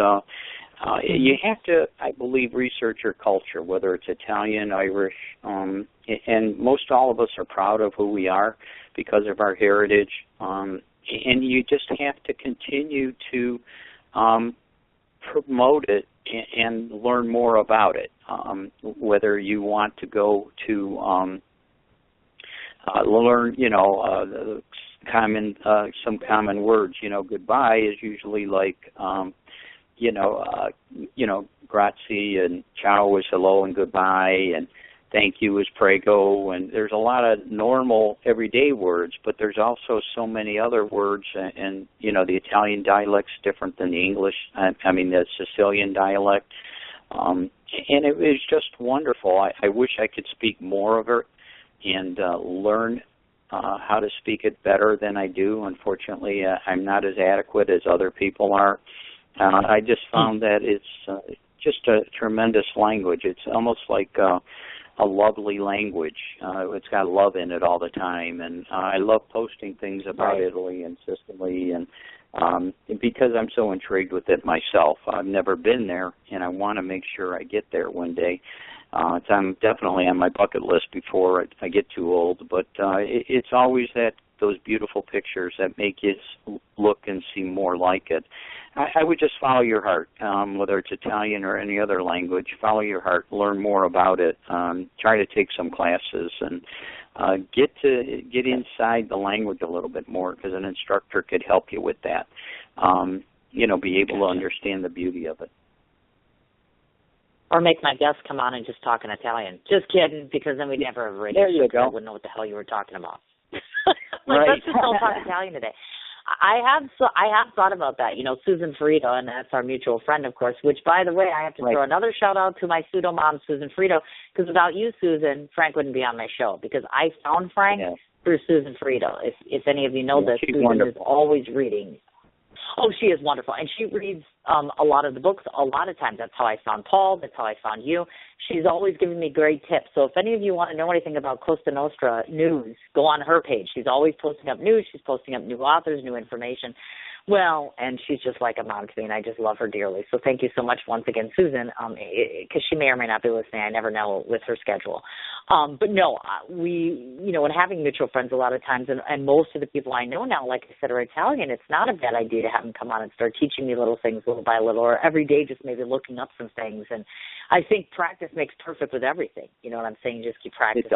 you have to, I believe, research your culture, whether it's Italian, Irish, and most all of us are proud of who we are because of our heritage. And you just have to continue to promote it and learn more about it. Whether you want to go to learn, the common some common words. Goodbye is usually like grazie, and ciao is hello and goodbye, and thank you is prego, and there's a lot of normal everyday words, but there's also so many other words, and the Italian dialect's different than the English, the Sicilian dialect, and it was just wonderful. I wish I could speak more of it and learn how to speak it better than I do. Unfortunately, I'm not as adequate as other people are. I just found that it's just a tremendous language. It's almost like a lovely language. It's got love in it all the time, and I love posting things about Italy and Sicily, and because I'm so intrigued with it myself. I've never been there, and I want to make sure I get there one day. I'm definitely on my bucket list before I get too old, but it's always those beautiful pictures that make you look and see more like it. I would just follow your heart, whether it's Italian or any other language. Follow your heart, learn more about it, try to take some classes, and get inside the language a little bit more, because an instructor could help you with that. Be able to understand the beauty of it. Or make my guests come on and just talk in Italian. Just kidding, because then we'd never have a radio show, because I wouldn't know what the hell you were talking about. Let's just don't talk Italian today. I have thought about that. Susan Frito, and that's our mutual friend, of course, which, by the way, I have to throw another shout-out to my pseudo mom, Susan Frito, because without you, Susan, Frank wouldn't be on my show, because I found Frank through Susan Frito. If any of you know this, Susan is always reading. Oh, she is wonderful. And she reads a lot of the books a lot of times. That's how I found Paul. That's how I found you. She's always giving me great tips. So if any of you want to know anything about Costa Nostra news, go on her page. She's always posting up news. She's posting up new authors, new information. Well, and she's just like a mom to me, and I just love her dearly. So thank you so much once again, Susan, because she may or may not be listening. I never know with her schedule. But no, when having mutual friends a lot of times, and most of the people I know now, like I said, are Italian, it's not a bad idea to have them come on and start teaching me little things little by little, or every day just maybe looking up some things. And I think practice makes perfect with everything. You know what I'm saying? Just keep practice.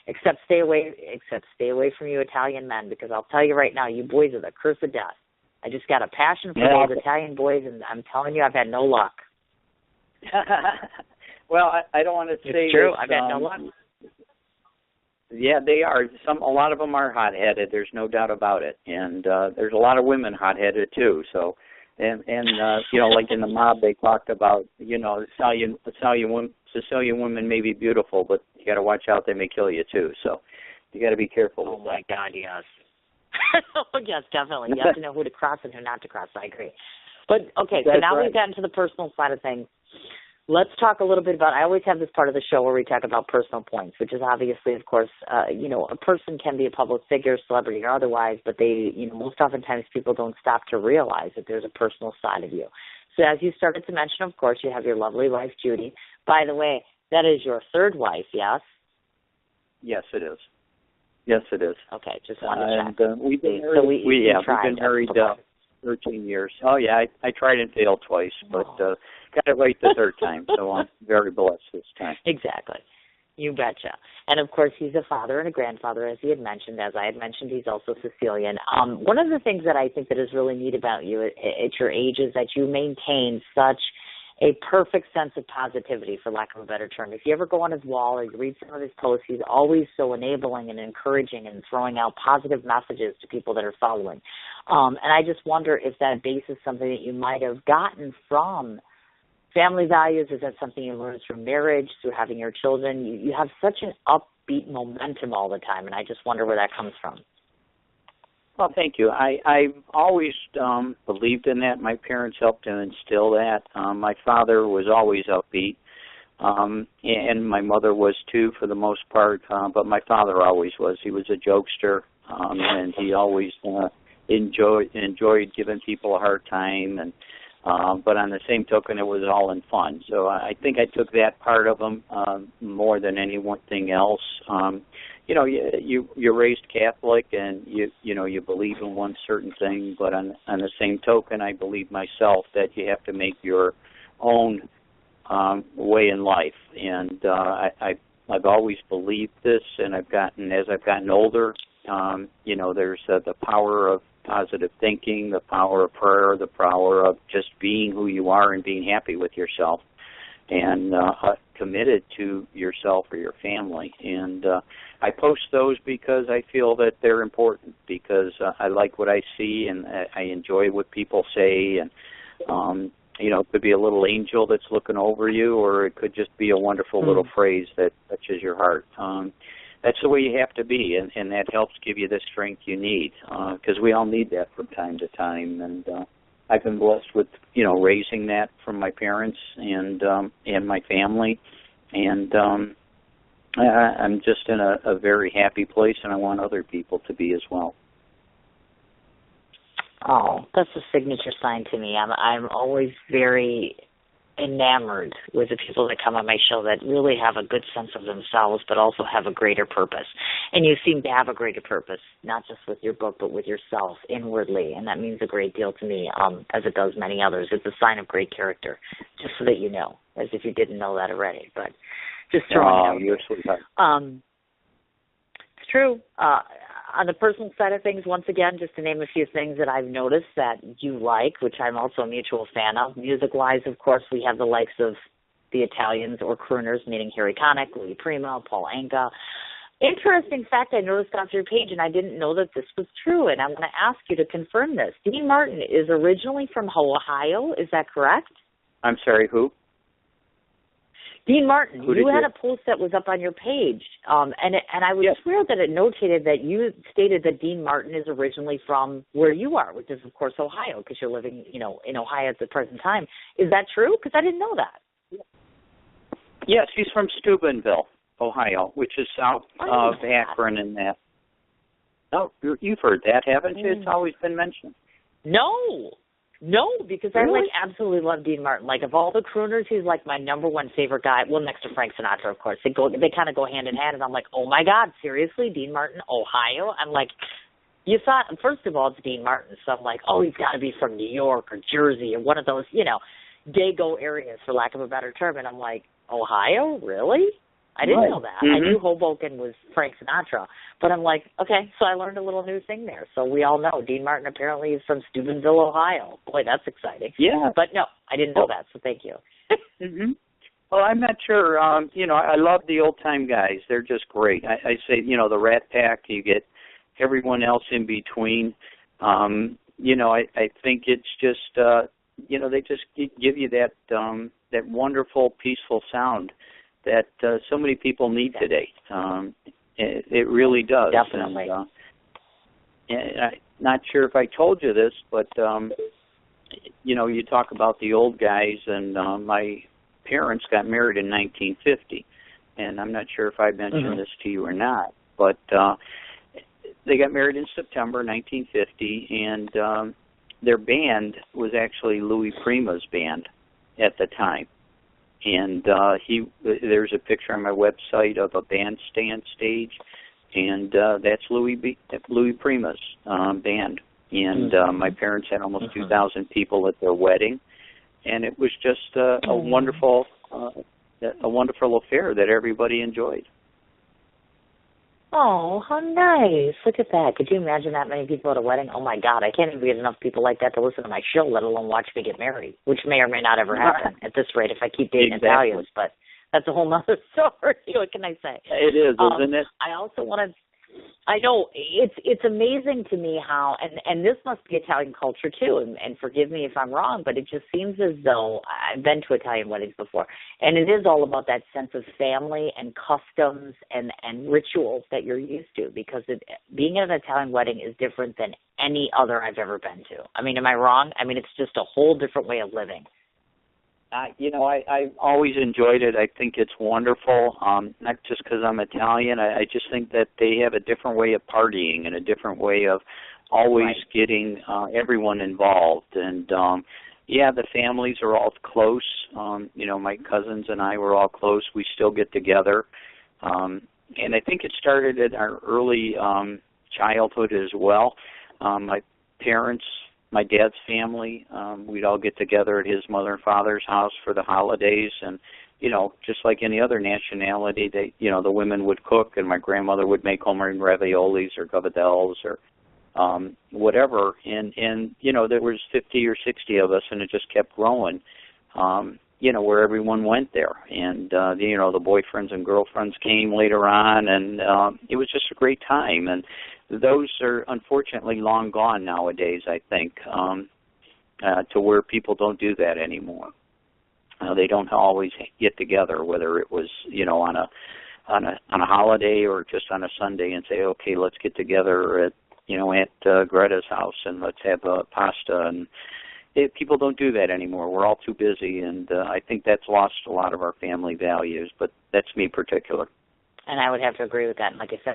Except stay away from you Italian men, because I'll tell you right now, you boys are the curse of death. I just got a passion for those Italian boys, and I'm telling you, I've had no luck. Well, I don't want to say it's true. This, I've had no luck. Yeah, they are. A lot of them are hot-headed. There's no doubt about it, and there's a lot of women hot-headed too. So, and like in the mob, they talked about Sicilian women may be beautiful, but you got to watch out; they may kill you too. So, you got to be careful. Oh my God, yes. Yes, definitely. You have to know who to cross and who not to cross. I agree. But, okay, so now we've gotten to the personal side of things. Let's talk a little bit about, I always have this part of the show where we talk about personal points, which is obviously, of course, a person can be a public figure, celebrity or otherwise, but they, most oftentimes people don't stop to realize that there's a personal side of you. So as you started to mention, of course, you have your lovely wife, Judy. By the way, that is your third wife, yes? Yes, it is. Yes, it is. Okay, just wanted to check. We've been married 13 years. Oh, yeah, I tried and failed twice, but got it right the third time, so I'm very blessed this time. Exactly. You betcha. And, of course, he's a father and a grandfather, as he had mentioned. As I had mentioned, he's also Sicilian. One of the things that I think that is really neat about you at your age is that you maintain such a perfect sense of positivity, for lack of a better term. If you ever go on his wall or you read some of his posts, he's always so enabling and encouraging and throwing out positive messages to people that are following. And I just wonder if that base is something that you might have gotten from family values. Is that something you learned through marriage, through having your children? You have such an upbeat momentum all the time, and I just wonder where that comes from. Well, thank you. I've always believed in that. My parents helped to instill that. My father was always upbeat, and my mother was too for the most part, but my father always was. He was a jokester, and he always enjoyed giving people a hard time, and but on the same token, it was all in fun. So I think I took that part of them more than anything else. You're raised Catholic, and you believe in one certain thing, but on the same token, I believe myself that you have to make your own way in life, and I've always believed this, and as I've gotten older, there's the power of positive thinking, the power of prayer, the power of just being who you are and being happy with yourself, and committed to yourself or your family. And I post those because I feel that they're important, because I like what I see, and I enjoy what people say, and it could be a little angel that's looking over you, or it could just be a wonderful little phrase that touches your heart. That's the way you have to be, and that helps give you the strength you need, because we all need that from time to time. And I've been blessed with, raising that from my parents and my family, and I'm just in a very happy place, and I want other people to be as well. Oh, that's a signature sign to me. I'm always very enamored with the people that come on my show that really have a good sense of themselves, but also have a greater purpose. And you seem to have a greater purpose, not just with your book, but with yourself inwardly. And that means a great deal to me, as it does many others. It's a sign of great character, just so that you know, as if you didn't know that already. But just throwing it out. You're a sweetheart. It's true. On the personal side of things, once again, just to name a few things that I've noticed that you like, which I'm also a mutual fan of. Music-wise, of course, we have the likes of the Italians or crooners, meaning Harry Connick, Louis Prima, Paul Anka. Interesting fact I noticed off your page, and I didn't know that this was true, and I'm going to ask you to confirm this. Dean Martin is originally from Ohio. Is that correct? I'm sorry, who? Dean Martin, you had a post that was up on your page, and I would swear that it notated that you stated that Dean Martin is originally from where you are, which is, of course, Ohio, because you're living, in Ohio at the present time. Is that true? Because I didn't know that. Yes, he's from Steubenville, Ohio, which is south of Akron and that. Oh, you've heard that, haven't you? It's always been mentioned. No, because I absolutely love Dean Martin. Like, of all the crooners, he's like my number one favorite guy. Well, next to Frank Sinatra, of course. They kind of go hand in hand, and I'm like, oh my God, seriously, Dean Martin, Ohio? I'm like, you thought, first of all, it's Dean Martin, so I'm like, oh, he's got to be from New York or Jersey or one of those, Dago areas, for lack of a better term. And I'm like, Ohio, really? I didn't know that. Mm-hmm. I knew Hoboken was Frank Sinatra. But I'm like, okay, so I learned a little new thing there. So we all know Dean Martin apparently is from Steubenville, Ohio. Boy, that's exciting. Yeah. But no, I didn't know that, so thank you. Mm-hmm. Well, I'm not sure. I love the old-time guys. They're just great. I say, the Rat Pack, you get everyone else in between. I think it's just, they just give you that wonderful, peaceful sound that so many people need today. It really does. Definitely. And I'm not sure if I told you this, but, you talk about the old guys, and my parents got married in 1950. And I'm not sure if I mentioned this to you or not, but they got married in September 1950, and their band was actually Louis Prima's band at the time. And there's a picture on my website of a bandstand stage, and that's Louis Prima's band. And my parents had almost 2,000 people at their wedding, and it was just a wonderful affair that everybody enjoyed. Oh, how nice. Look at that. Could you imagine that many people at a wedding? Oh, my God. I can't even get enough people like that to listen to my show, let alone watch me get married, which may or may not ever happen at this rate if I keep dating Italians. But that's a whole other story. What can I say? It is, isn't it? I also want to I know it's amazing to me how, and this must be Italian culture too, and forgive me if I'm wrong, but it just seems as though I've been to Italian weddings before, and it is all about that sense of family and customs and rituals that you're used to, because being at an Italian wedding is different than any other I've ever been to. I mean, am I wrong? I mean, it's just a whole different way of living. I've always enjoyed it. I think it's wonderful, not just because I'm Italian. I just think that they have a different way of partying and a different way of always getting everyone involved. And, the families are all close. My cousins and I were all close. We still get together. And I think it started in our early childhood as well. My parents, my dad's family, we'd all get together at his mother and father's house for the holidays. And, just like any other nationality, the women would cook, and my grandmother would make homemade raviolis or gavadels or whatever. And there was 50 or 60 of us, and it just kept growing, where everyone went there. And, the boyfriends and girlfriends came later on, and it was just a great time. And those are unfortunately long gone nowadays, I think, to where people don't do that anymore. They don't always get together, whether it was, on a holiday or just on a Sunday, and say, okay, let's get together at Aunt Greta's house and let's have pasta. And people don't do that anymore. We're all too busy, and I think that's lost a lot of our family values. But that's me particular. And I would have to agree with that. And like I said,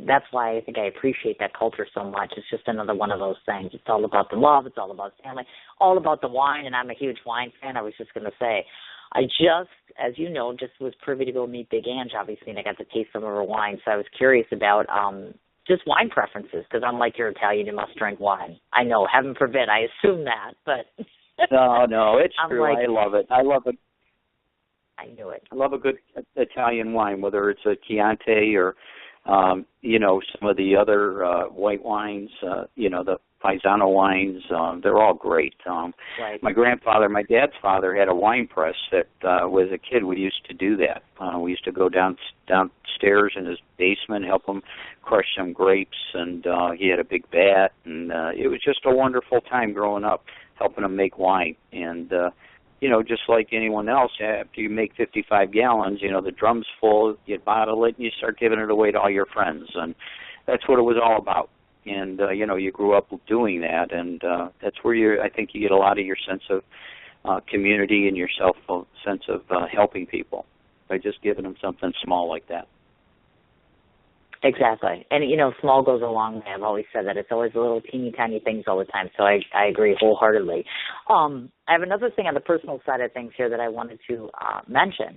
that's why I think I appreciate that culture so much. It's just another one of those things. It's all about the love. It's all about family. All about the wine, and I'm a huge wine fan. I was just going to say, I just, as you know, just was privy to go meet Big Ange, obviously, and I got to taste some of her wine. So I was curious about just wine preferences, because unlike your Italian, you must drink wine. I know, heaven forbid, I assume that, but... No, it's true. I love it. I love it. I knew it. I love a good Italian wine, whether it's a Chianti or, some of the other white wines, the Paisano wines. They're all great. Right. My dad's father had a wine press that, as a kid, we used to do that. We used to go downstairs in his basement, help him crush some grapes, and he had a big vat, and it was just a wonderful time growing up, helping him make wine. And, just like anyone else, after you make 55 gallons, the drum's full, you bottle it, and you start giving it away to all your friends. And that's what it was all about. And, you grew up doing that, and that's where I think you get a lot of your sense of community and your sense of helping people by just giving them something small like that. Exactly. And, small goes a long way. I've always said that. It's always little teeny tiny things all the time. So I agree wholeheartedly. I have another thing on the personal side of things here that I wanted to mention.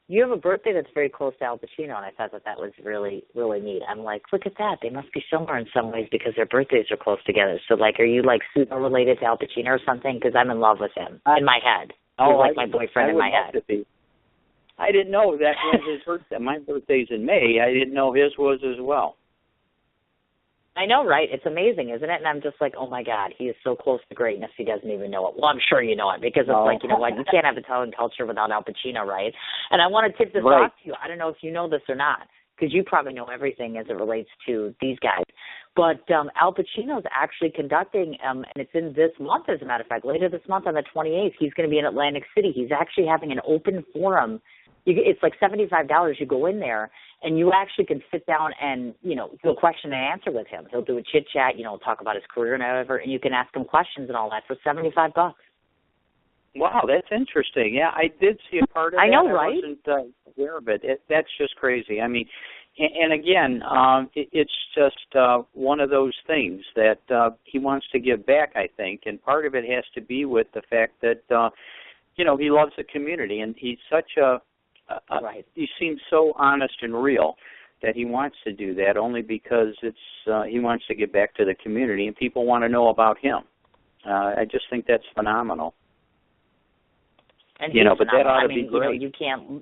You have a birthday that's very close to Al Pacino, and I thought that was really, really neat. I'm like, look at that. They must be similar in some ways because their birthdays are close together. So, are you, super related to Al Pacino or something? Because I'm in love with him in my head. He's my boyfriend in my head. I didn't know that was his birthday. My birthday's in May. I didn't know his was as well. I know, right? It's amazing, isn't it? And I'm just like, oh, my God, he is so close to greatness, he doesn't even know it. Well, I'm sure you know it because it's like, you know what, you can't have Italian culture without Al Pacino, right? And I want to tip this off to you. I don't know if you know this or not, because you probably know everything as it relates to these guys. But Al Pacino's actually conducting, and it's in this month, as a matter of fact, later this month on the 28th, he's going to be in Atlantic City. He's actually having an open forum. It's like $75. You go in there, and you actually can sit down and, do a question and answer with him. He'll do a chit-chat, talk about his career and whatever, and you can ask him questions and all that for $75. Wow, that's interesting. Yeah, I did see a part of that. I know, right? I wasn't aware of it. That's just crazy. I mean, and again, it's just one of those things that he wants to give back, I think, and part of it has to be with the fact that, he loves the community, and he's such right. He seems so honest and real that he wants to do that only because he wants to give back to the community and people want to know about him. I just think that's phenomenal. And but that ought to be great. You can't.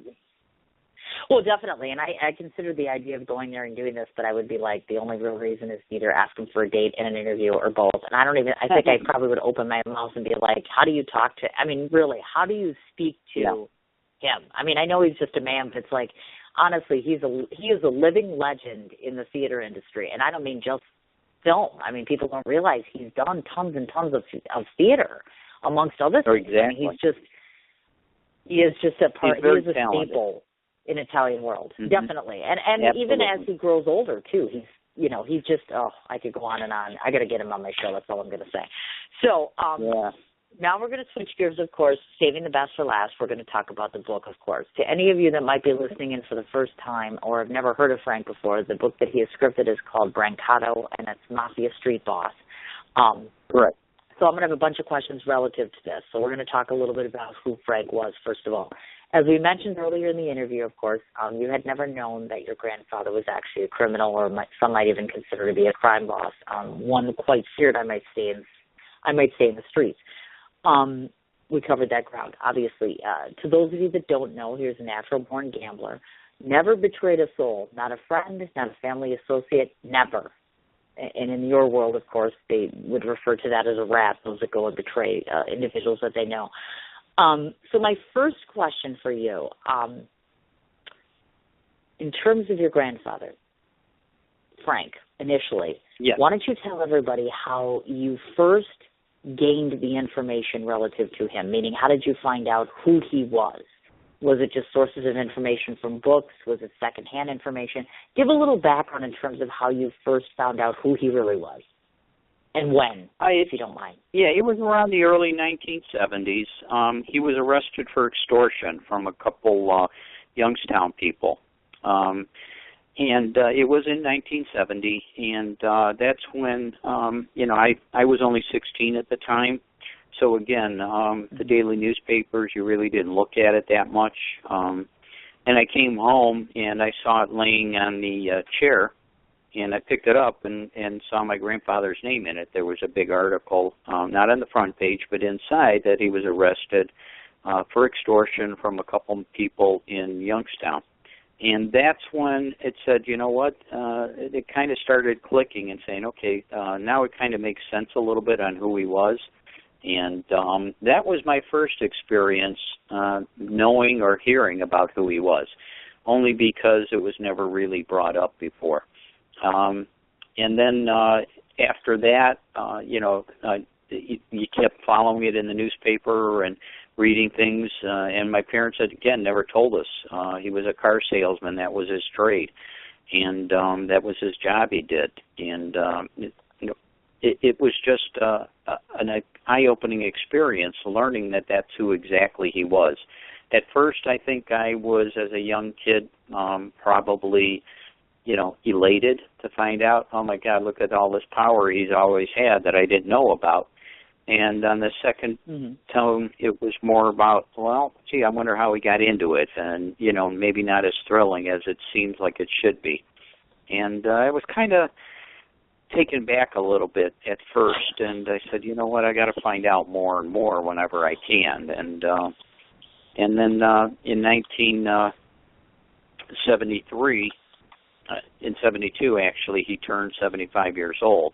Well, definitely, and I consider the idea of going there and doing this, but I would be like, the only real reason is either ask him for a date and an interview or both. And I think I probably would open my mouth and be like, how do you talk to, really, how do you speak to him? I know he's just a man, but it's like, honestly, he is a living legend in the theater industry. And I don't mean just film. People don't realize he's done tons and tons of theater, amongst other things. Exactly. He is just a part, he is a talented. Staple in Italian world, definitely. And even as he grows older, too, he's just, I could go on and on. I got to get him on my show. That's all I'm going to say. So, now we're going to switch gears, of course, saving the best for last. We're going to talk about the book, of course. To any of you that might be listening in for the first time or have never heard of Frank before, the book that he has scripted is called Brancato, and it's Mafia Street Boss. Right. So I'm going to have a bunch of questions relative to this. So we're going to talk a little bit about who Frank was, first of all. As we mentioned earlier in the interview, of course, you had never known that your grandfather was actually a criminal, or some might even consider to be a crime boss, one quite feared, I might say, in the streets. We covered that ground, obviously. To those of you that don't know, he was a natural-born gambler, never betrayed a soul, not a friend, not a family associate, never. And in your world, of course, they would refer to that as a rat, those that go and betray individuals that they know. So my first question for you, in terms of your grandfather, Frank, initially, yes. Why don't you tell everybody how you first gained the information relative to him, meaning how did you find out who he was? Was it just sources of information from books? Was it secondhand information? Give a little background in terms of how you first found out who he really was and when, if you don't mind. Yeah, it was around the early 1970s. He was arrested for extortion from a couple Youngstown people. And it was in 1970, and that's when, I was only 16 at the time. So again, the daily newspapers, you really didn't look at it that much. And I came home, and I saw it laying on the chair, and I picked it up and saw my grandfather's name in it. There was a big article, not on the front page, but inside, that he was arrested for extortion from a couple people in Youngstown. And that's when it said, you know what, it kind of started clicking and saying, okay, now it kind of makes sense a little bit on who he was. And that was my first experience knowing or hearing about who he was, only because it was never really brought up before. And then after that, you kept following it in the newspaper and reading things, and my parents had, again, never told us. He was a car salesman. That was his trade, and that was his job he did. And it was just an eye-opening experience learning that that's who exactly he was. At first, I think I was, as a young kid, probably, elated to find out, oh, my God, look at all this power he's always had that I didn't know about. And on the second tone, it was more about, well, gee, I wonder how he got into it, and, maybe not as thrilling as it seems like it should be. And I was kind of taken back a little bit at first, and I said, you know what, I got to find out more and more whenever I can. And then in 1973, in 72 actually, he turned 75 years old,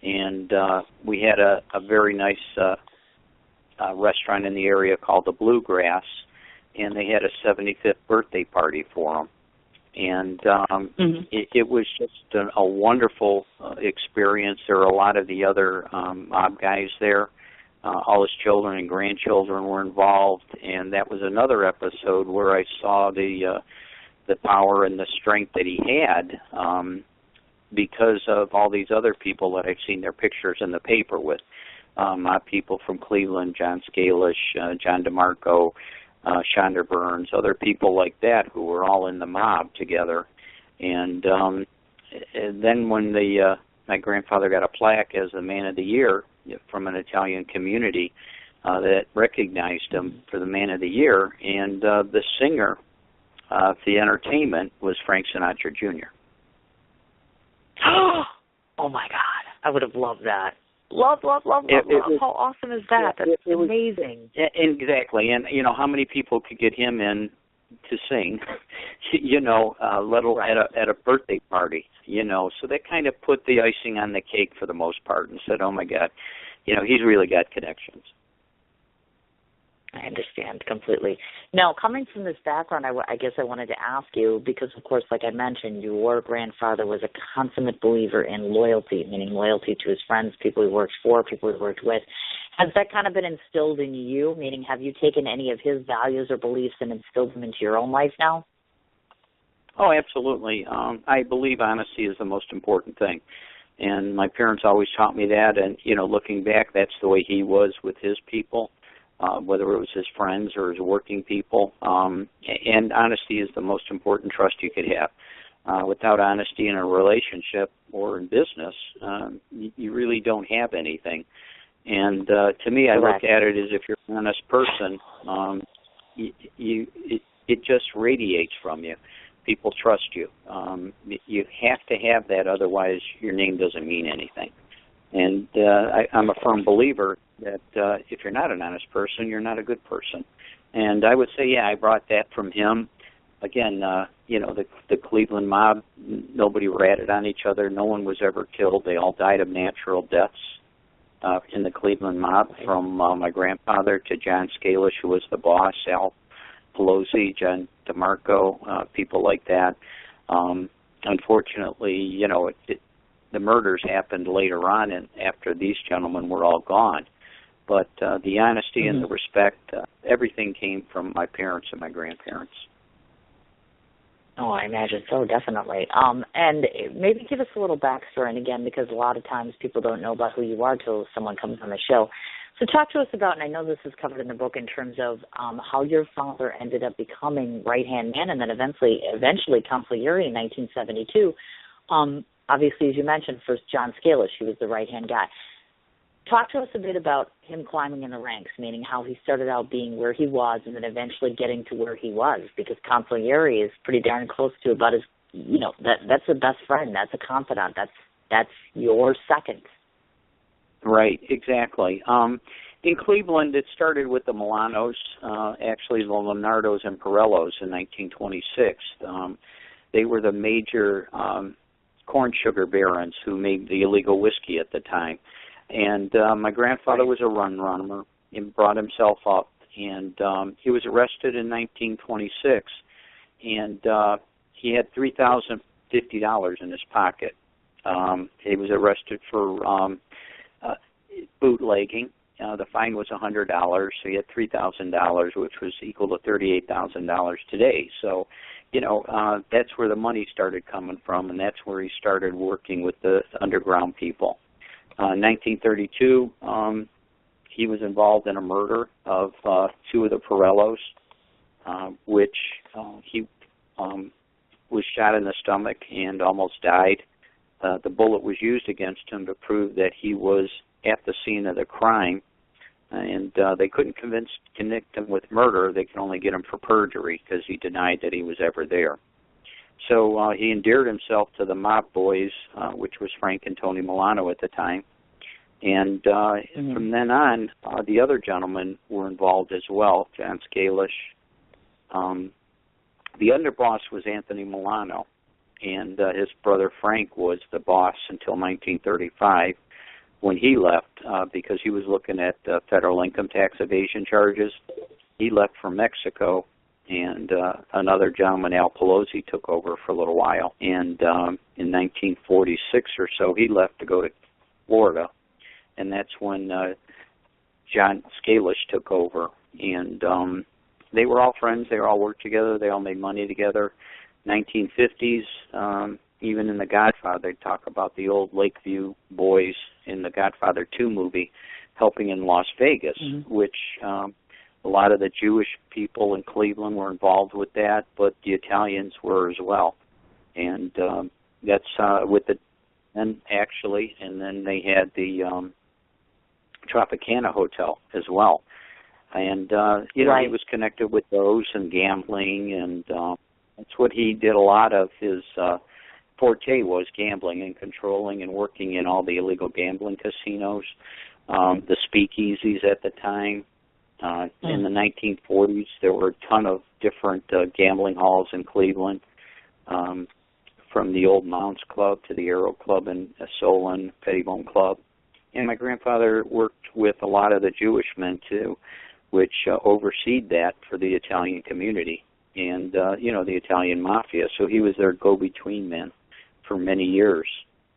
and we had a very nice restaurant in the area called the Bluegrass, and they had a 75th birthday party for him. And it was just a wonderful experience. There were a lot of the other mob guys there. All his children and grandchildren were involved, and that was another episode where I saw the power and the strength that he had because of all these other people that I've seen their pictures in the paper with. Mob people from Cleveland, John Scalish, John DeMarco, Shonda Burns, other people like that who were all in the mob together. And then when my grandfather got a plaque as the Man of the Year from an Italian community that recognized him for the Man of the Year, and the singer for the entertainment was Frank Sinatra Jr. Oh, my God. I would have loved that. Love. How awesome is that? That's amazing. Exactly. And, how many people could get him in to sing, at a birthday party, So that kind of put the icing on the cake for the most part and said, oh, my God, he's really got connections. I understand completely. Now, coming from this background, I guess I wanted to ask you, because, of course, like I mentioned, your grandfather was a consummate believer in loyalty, meaning loyalty to his friends, people he worked for, people he worked with. Has that kind of been instilled in you, meaning have you taken any of his values or beliefs and instilled them into your own life now? Oh, absolutely. I believe honesty is the most important thing. And my parents always taught me that, and, looking back, that's the way he was with his people, whether it was his friends or his working people. And honesty is the most important trust you could have. Without honesty in a relationship or in business, you really don't have anything. And to me, I look at it as if you're an honest person, it just radiates from you. People trust you. You have to have that, otherwise your name doesn't mean anything. And I'm a firm believer that if you're not an honest person, you're not a good person. And I would say, I brought that from him. Again, the Cleveland mob, nobody ratted on each other. No one was ever killed. They all died of natural deaths in the Cleveland mob, from my grandfather to John Scalish, who was the boss, Al Pelosi, John DeMarco, people like that. Unfortunately, the murders happened later on, and after these gentlemen were all gone. But the honesty and the respect, everything came from my parents and my grandparents. Oh, I imagine so, definitely. And maybe give us a little backstory, and again, because a lot of times people don't know about who you are till someone comes on the show. So talk to us about, and I know this is covered in the book, in terms of how your father ended up becoming right-hand man, and then eventually consigliere in 1972. Obviously, as you mentioned, first John Scalish, he was the right-hand guy. Talk to us a bit about him climbing in the ranks, meaning how he started out being where he was and then eventually getting to where he was, because consigliere is pretty darn close to about his, that's a best friend, that's a confidant, that's your second. Right, exactly. In Cleveland, it started with the Milanos, actually the Leonardos and Pirellos in 1926. They were the major corn sugar barons who made the illegal whiskey at the time. And my grandfather was a runner and brought himself up. And he was arrested in 1926, and he had $3,050 in his pocket. He was arrested for bootlegging. The fine was $100, so he had $3,000, which was equal to $38,000 today. So, that's where the money started coming from, and that's where he started working with the underground people. In 1932, he was involved in a murder of two of the Pirellos, which he was shot in the stomach and almost died. The bullet was used against him to prove that he was at the scene of the crime, and they couldn't connect him with murder. They could only get him for perjury because he denied that he was ever there. So he endeared himself to the mob boys, which was Frank and Tony Milano at the time. And from then on, the other gentlemen were involved as well, John Scalish. The underboss was Anthony Milano, and his brother Frank was the boss until 1935, when he left because he was looking at federal income tax evasion charges. He left for Mexico, and another gentleman, Al Pelosi, took over for a little while. And in 1946 or so, he left to go to Florida, and that's when John Scalish took over. And they were all friends. They all worked together. They all made money together. 1950s, even in The Godfather, they talk about the old Lakeview boys in the Godfather 2 movie helping in Las Vegas, which a lot of the Jewish people in Cleveland were involved with that, but the Italians were as well. And that's with the, and actually, and then they had the Tropicana Hotel as well. And, he was connected with those and gambling, and that's what he did. A lot of his forte was gambling and controlling and working in all the illegal gambling casinos, the speakeasies at the time. In the 1940s, there were a ton of different gambling halls in Cleveland, from the old Mounts Club to the Aero Club in Solon, Pettibone Club. And my grandfather worked with a lot of the Jewish men, too, which overseed that for the Italian community and, the Italian mafia. So he was their go-between man for many years.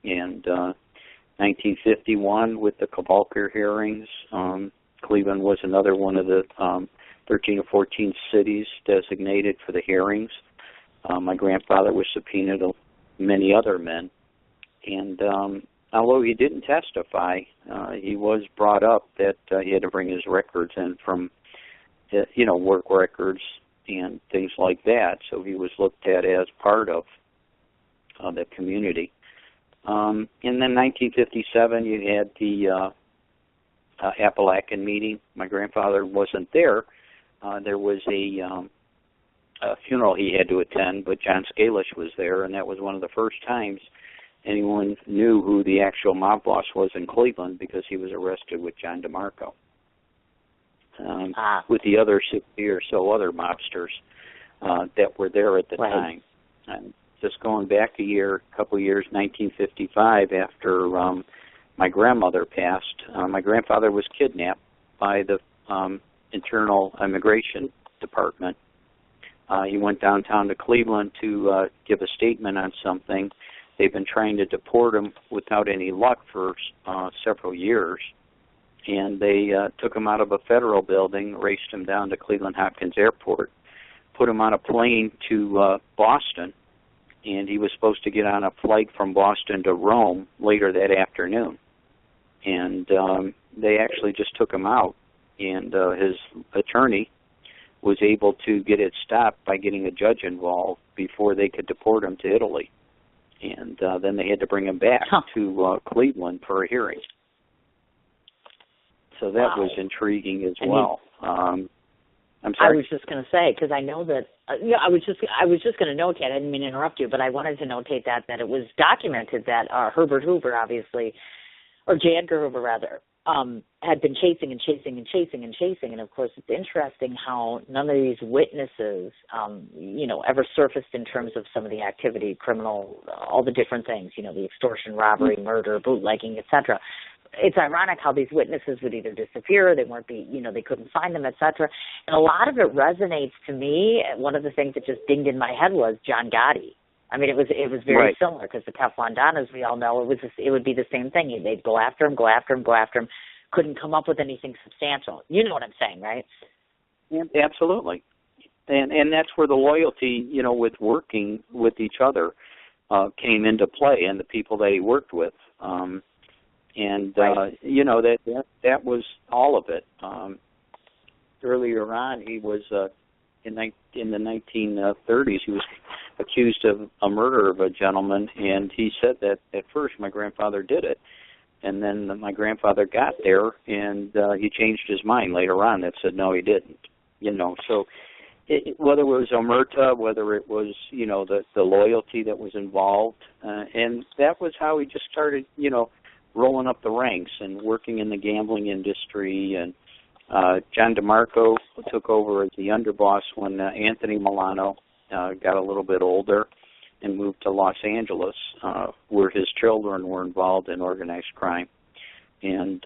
And 1951, with the Cavalcade hearings, Cleveland was another one of the 13 or 14 cities designated for the hearings. My grandfather was subpoenaed to many other men. And although he didn't testify, he was brought up that he had to bring his records in from, work records and things like that. So he was looked at as part of the community. And then 1957, you had the Appalachian meeting. My grandfather wasn't there. There was a funeral he had to attend, but John Scalish was there, and that was one of the first times anyone knew who the actual mob boss was in Cleveland, because he was arrested with John DeMarco, with the other 60 or so other mobsters that were there at the time. And just going back a couple of years, 1955, after my grandmother passed, my grandfather was kidnapped by the Internal Immigration Department. He went downtown to Cleveland to give a statement on something. They've been trying to deport him without any luck for several years. And they took him out of a federal building, raced him down to Cleveland Hopkins Airport, put him on a plane to Boston, and he was supposed to get on a flight from Boston to Rome later that afternoon. And they actually just took him out, and his attorney was able to get it stopped by getting a judge involved before they could deport him to Italy. And then they had to bring him back to Cleveland for a hearing. So that was intriguing as well. I'm sorry. I was just going to say, because I know that I was just going to notate. I didn't mean to interrupt you, but I wanted to notate that it was documented that Herbert Hoover, obviously, or J. Edgar Hoover rather, had been chasing, and of course it's interesting how none of these witnesses, ever surfaced in terms of some of the activity, criminal, all the different things, the extortion, robbery, murder, bootlegging, etc. It's ironic how these witnesses would either disappear, they couldn't find them, etc. And a lot of it resonates to me. One of the things that just dinged in my head was John Gotti. I mean, it was very similar, because the Teflon Don, as we all know, it would be the same thing. They'd go after him, couldn't come up with anything substantial. You know what I'm saying, right? Yeah, absolutely. And that's where the loyalty, with working with each other came into play, and the people that he worked with. That was all of it. Earlier on, he was in the 1930s, he was accused of a murder of a gentleman, and he said that at first my grandfather did it, and then my grandfather got there, and he changed his mind later on that said no, he didn't. So whether it was omerta, whether it was the loyalty that was involved, and that was how he just started rolling up the ranks and working in the gambling industry. And John DeMarco took over as the underboss when Anthony Milano got a little bit older and moved to Los Angeles, where his children were involved in organized crime. And,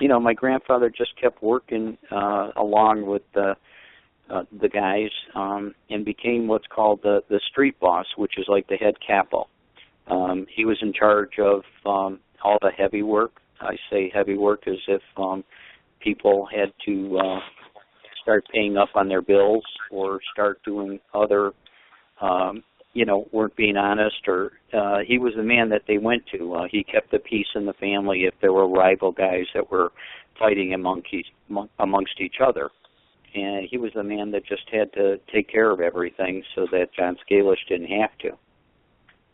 my grandfather just kept working along with the guys and became what's called the street boss, which is like the head capo. He was in charge of all the heavy work. I say heavy work as if people had to start paying up on their bills or start doing other, weren't being honest, or he was the man that they went to. He kept the peace in the family if there were rival guys that were fighting amongst each other. And he was the man that just had to take care of everything so that John Scalish didn't have to.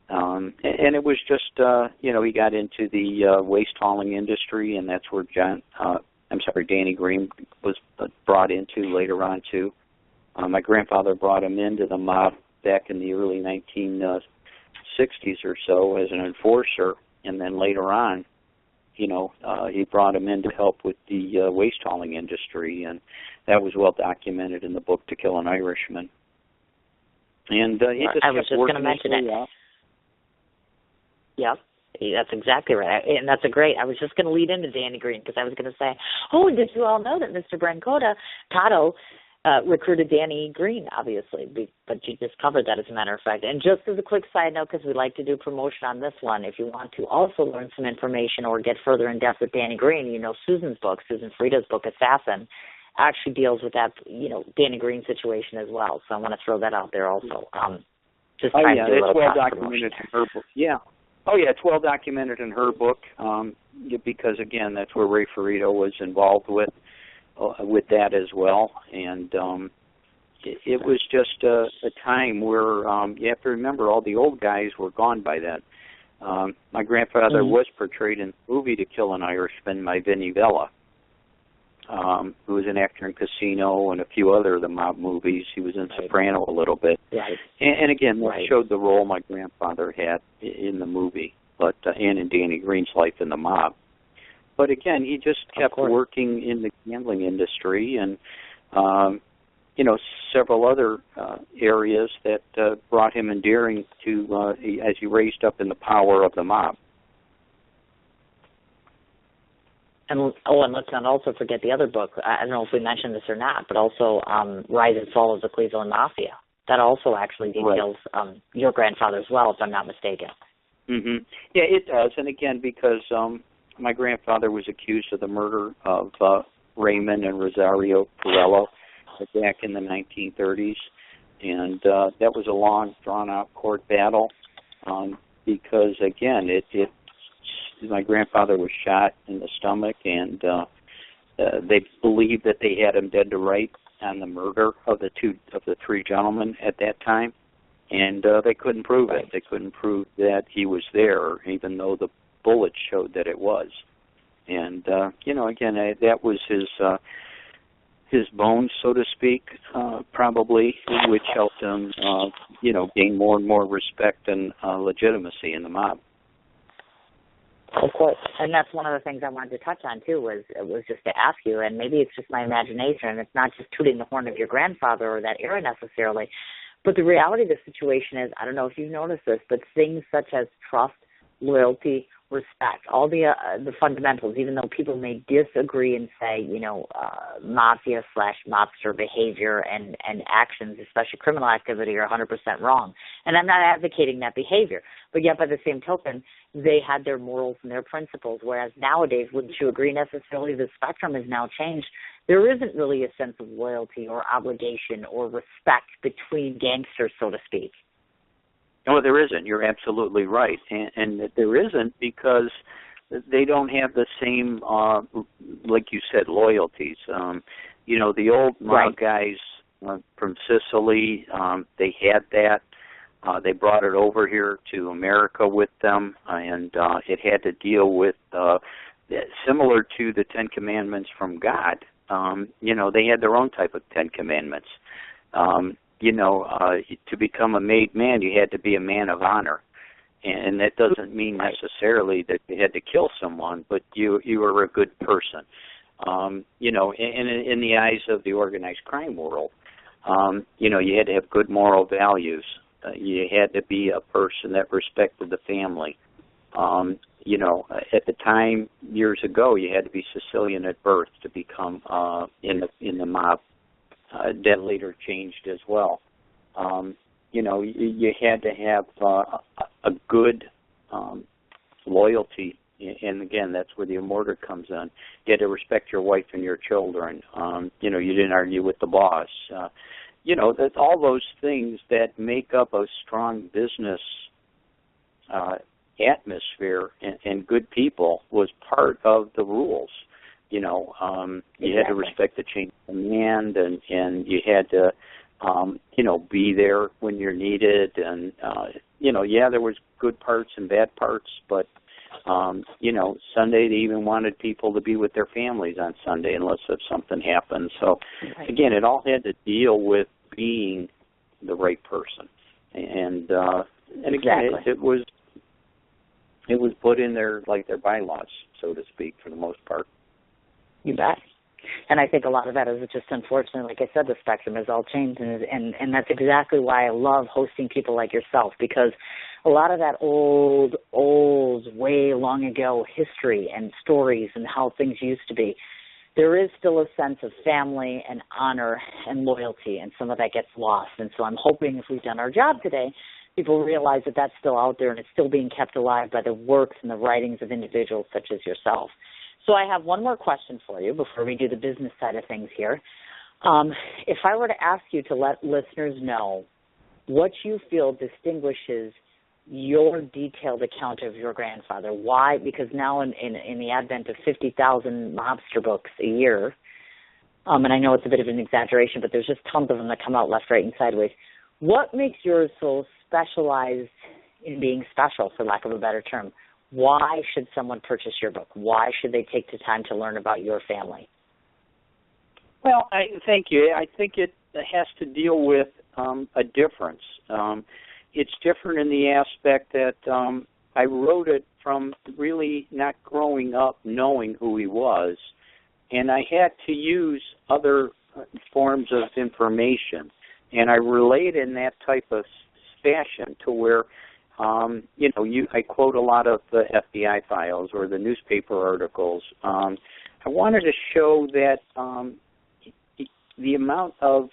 And it was just, he got into the waste hauling industry, and that's where Danny Green was brought into later on, too. My grandfather brought him into the mob back in the early 1960s or so as an enforcer, and then later on, he brought him in to help with the waste hauling industry, and that was well documented in the book To Kill an Irishman. And he just I was just going to mention it. Yep, that's exactly right. And that's I was just going to lead into Danny Green, because I was going to say, did you all know that Mr. Brancato recruited Danny Green, obviously, but you just covered that, as a matter of fact. And just as a quick side note, because we like to do promotion on this one, if you want to also learn some information or get further in depth with Danny Green, Susan Frieda's book, Assassin, actually deals with that, Danny Green situation as well. So I want to throw that out there also. Just trying to do a little well documented in her book. Yeah. Oh, yeah, it's well documented in her book because, again, that's where Ray Ferrito was involved with that as well. And it was just a time where you have to remember all the old guys were gone by then. My grandfather was portrayed in the movie To Kill an Irishman by Vinnie Vella, who was an actor in Casino and a few other of the mob movies. He was in Soprano a little bit. Right. And again, that showed the role my grandfather had in the movie, but and in Danny Green's life in the mob. But again, he just kept working in the gambling industry and, several other areas that brought him endearing to as he raised up in the power of the mob. And let's not also forget the other book. I don't know if we mentioned this or not, but also Rise and Fall of the Cleveland Mafia. That also actually details your grandfather as well, if I'm not mistaken. Mm-hmm. Yeah, it does. And again, because my grandfather was accused of the murder of Raymond and Rosario Perello back in the 1930s. And that was a long, drawn-out court battle because, again, my grandfather was shot in the stomach, and they believed that they had him dead to rights on the murder of the three gentlemen at that time, and they couldn't prove it. They couldn't prove that he was there, even though the bullets showed that it was. And again, that was his bones, so to speak, probably, which helped him, gain more and more respect and legitimacy in the mob. Of course, and that's one of the things I wanted to touch on too. Was just to ask you, and maybe it's just my imagination. It's not just tooting the horn of your grandfather or that era necessarily, but the reality of the situation is, I don't know if you've noticed this, but things such as trust, loyalty, respect, all the fundamentals, even though people may disagree and say, mafia/mobster behavior and actions, especially criminal activity, are 100% wrong. And I'm not advocating that behavior, but yet by the same token, they had their morals and their principles, whereas nowadays, wouldn't you agree necessarily, the spectrum has now changed. There isn't really a sense of loyalty or obligation or respect between gangsters, so to speak. No, there isn't. You're absolutely right. And there isn't because they don't have the same, like you said, loyalties. The old mob guys from Sicily, they had that. They brought it over here to America with them, and it had to deal with, similar to the Ten Commandments from God, they had their own type of Ten Commandments. To become a made man, you had to be a man of honor. And that doesn't mean necessarily that you had to kill someone, but you were a good person. In the eyes of the organized crime world, you had to have good moral values. You had to be a person that respected the family. At the time, years ago, you had to be Sicilian at birth to become in the mob. That later changed as well. You had to have a good loyalty, and again, that's where the immortal comes in. You had to respect your wife and your children. You didn't argue with the boss. That's all those things that make up a strong business atmosphere, and good people was part of the rules. You had to respect the chain of command, and you had to, be there when you're needed. And, there was good parts and bad parts, but, Sunday they even wanted people to be with their families on Sunday unless if something happened. So, again, it all had to deal with being the right person. And again, it was put in their bylaws, so to speak, for the most part. You bet. And I think a lot of that is just, unfortunately, like I said, the spectrum has all changed, and that's exactly why I love hosting people like yourself, because a lot of that old, way long ago history and stories and how things used to be, there is still a sense of family and honor and loyalty, and some of that gets lost. And so I'm hoping if we've done our job today, people realize that that's still out there and it's still being kept alive by the works and the writings of individuals such as yourself. So I have one more question for you before we do the business side of things here. If I were to ask you to let listeners know what you feel distinguishes your detailed account of your grandfather. Why? Because now in the advent of 50,000 mobster books a year, and I know it's a bit of an exaggeration, but there's just tons of them that come out left, right, and sideways. What makes yours so specialized in being special, for lack of a better term? Why should someone purchase your book? Why should they take the time to learn about your family? Well, thank you. I think it has to deal with a difference. It's different in the aspect that I wrote it from really not growing up knowing who he was, and I had to use other forms of information, and I relate in that type of fashion to where, I quote a lot of the FBI files or the newspaper articles. I wanted to show that the amount of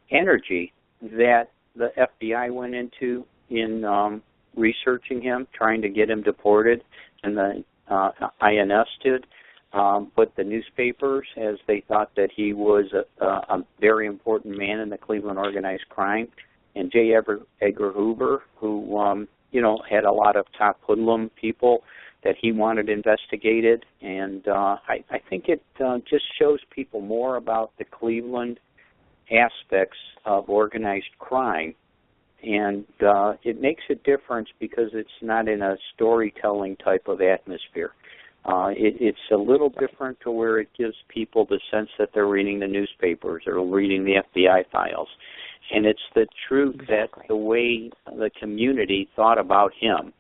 energy that the FBI went into in researching him, trying to get him deported, and the INS did, but the newspapers, as they thought that he was a very important man in the Cleveland organized crime, and J. Edgar Hoover, who had a lot of top hoodlum people that he wanted investigated, and I think it just shows people more about the Cleveland aspects of organized crime, and it makes a difference because it's not in a storytelling type of atmosphere. It's a little different to where it gives people the sense that they're reading the newspapers or reading the FBI files, and it's the truth that the way the community thought about him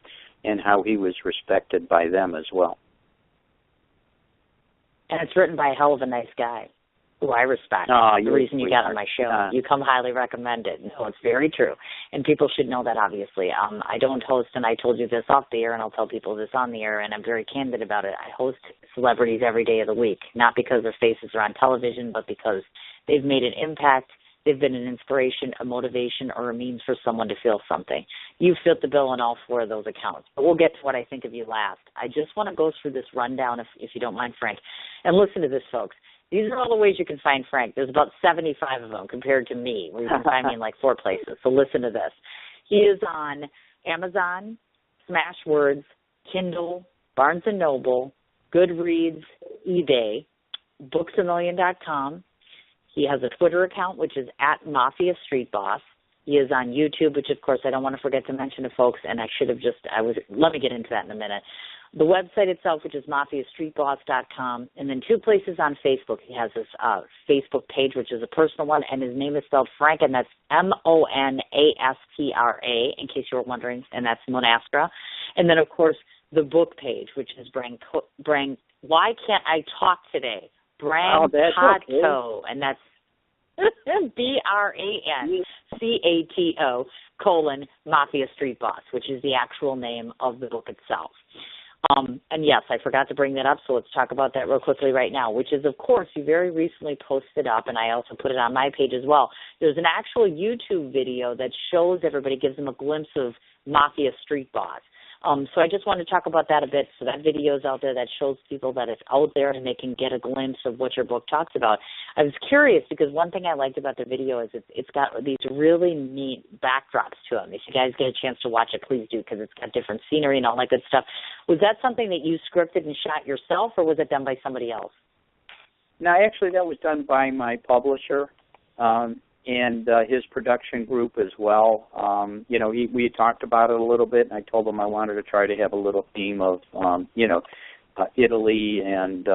and how he was respected by them as well. And it's written by a hell of a nice guy who I respect. The reason you got on my show. You come highly recommended. No, it's very true. And people should know that, obviously. I don't host, and I told you this off the air, and I'll tell people this on the air, and I'm very candid about it. I host celebrities every day of the week, not because their faces are on television, but because they've made an impact. They've been an inspiration, a motivation, or a means for someone to feel something. You fit the bill on all four of those accounts. But we'll get to what I think of you last. I just want to go through this rundown, if you don't mind, Frank. And listen to this, folks. These are all the ways you can find Frank. There's about 75 of them compared to me, where you can find me in like 4 places. So listen to this. He is on Amazon, Smashwords, Kindle, Barnes & Noble, Goodreads, eBay, booksamillion.com. He has a Twitter account, which is @Mafia Street Boss. He is on YouTube, which, of course, I don't want to forget to mention to folks, and let me get into that in a minute. The website itself, which is mafiastreetboss.com, and then 2 places on Facebook. He has this Facebook page, which is a personal one, and his name is spelled Frank, and that's Monastra, in case you were wondering, and that's Monastra. And then, of course, the book page, which is Why Can't I Talk Today? Brancato, and that's BRANCATO : Mafia Street Boss, which is the actual name of the book itself. And yes, I forgot to bring that up, so let's talk about that real quickly right now, which is, of course, you very recently posted up, and I also put it on my page as well. There's an actual YouTube video that shows everybody, gives them a glimpse of Mafia Street Boss. So I just want to talk about that a bit. So that video is out there that shows people that it's out there and they can get a glimpse of what your book talks about. I was curious because one thing I liked about the video is it's got these really neat backdrops to them. If you guys get a chance to watch it, please do, because it's got different scenery and all that good stuff. Was that something that you scripted and shot yourself, or was it done by somebody else? No, actually that was done by my publisher. And his production group as well. We had talked about it a little bit, and I told him I wanted to try to have a little theme of, Italy and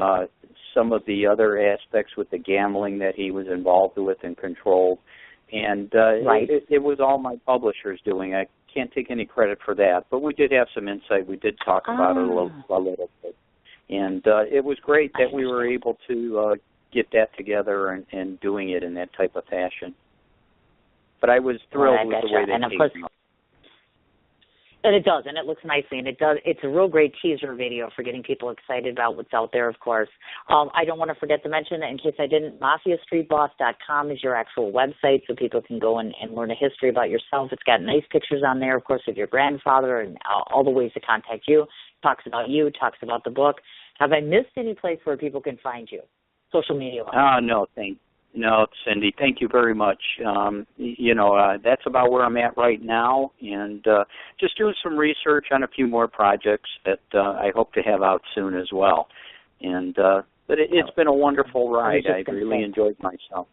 some of the other aspects with the gambling that he was involved with and controlled. And it was all my publishers doing. I can't take any credit for that, but we did have some insight. We did talk about it a little bit. And it was great that we were able to get that together and doing it in that type of fashion. But I was thrilled with the way that came out. And it does, and it looks nicely, and it's a real great teaser video for getting people excited about what's out there, of course. I don't want to forget to mention, in case I didn't, mafiastreetboss.com is your actual website, so people can go and learn a history about yourself. It's got nice pictures on there, of course, of your grandfather and all the ways to contact you. Talks about you, talks about the book. Have I missed any place where people can find you? Social media. No, thank No, Cindy, thank you very much. That's about where I'm at right now, and just doing some research on a few more projects that I hope to have out soon as well. And but it's been a wonderful ride. I've really enjoyed myself.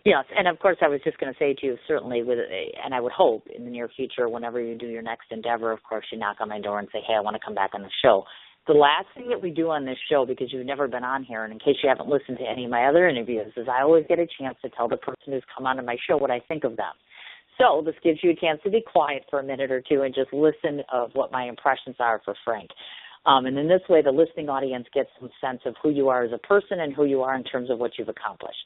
Yes, and of course I was just going to say to you, certainly, and I would hope in the near future, whenever you do your next endeavor, of course, you knock on my door and say, hey, I want to come back on the show. The last thing that we do on this show, because you've never been on here, and in case you haven't listened to any of my other interviews, is I always get a chance to tell the person who's come onto my show what I think of them. So this gives you a chance to be quiet for a minute or two and just listen of what my impressions are for Frank. And in this way, the listening audience gets some sense of who you are as a person and who you are in terms of what you've accomplished.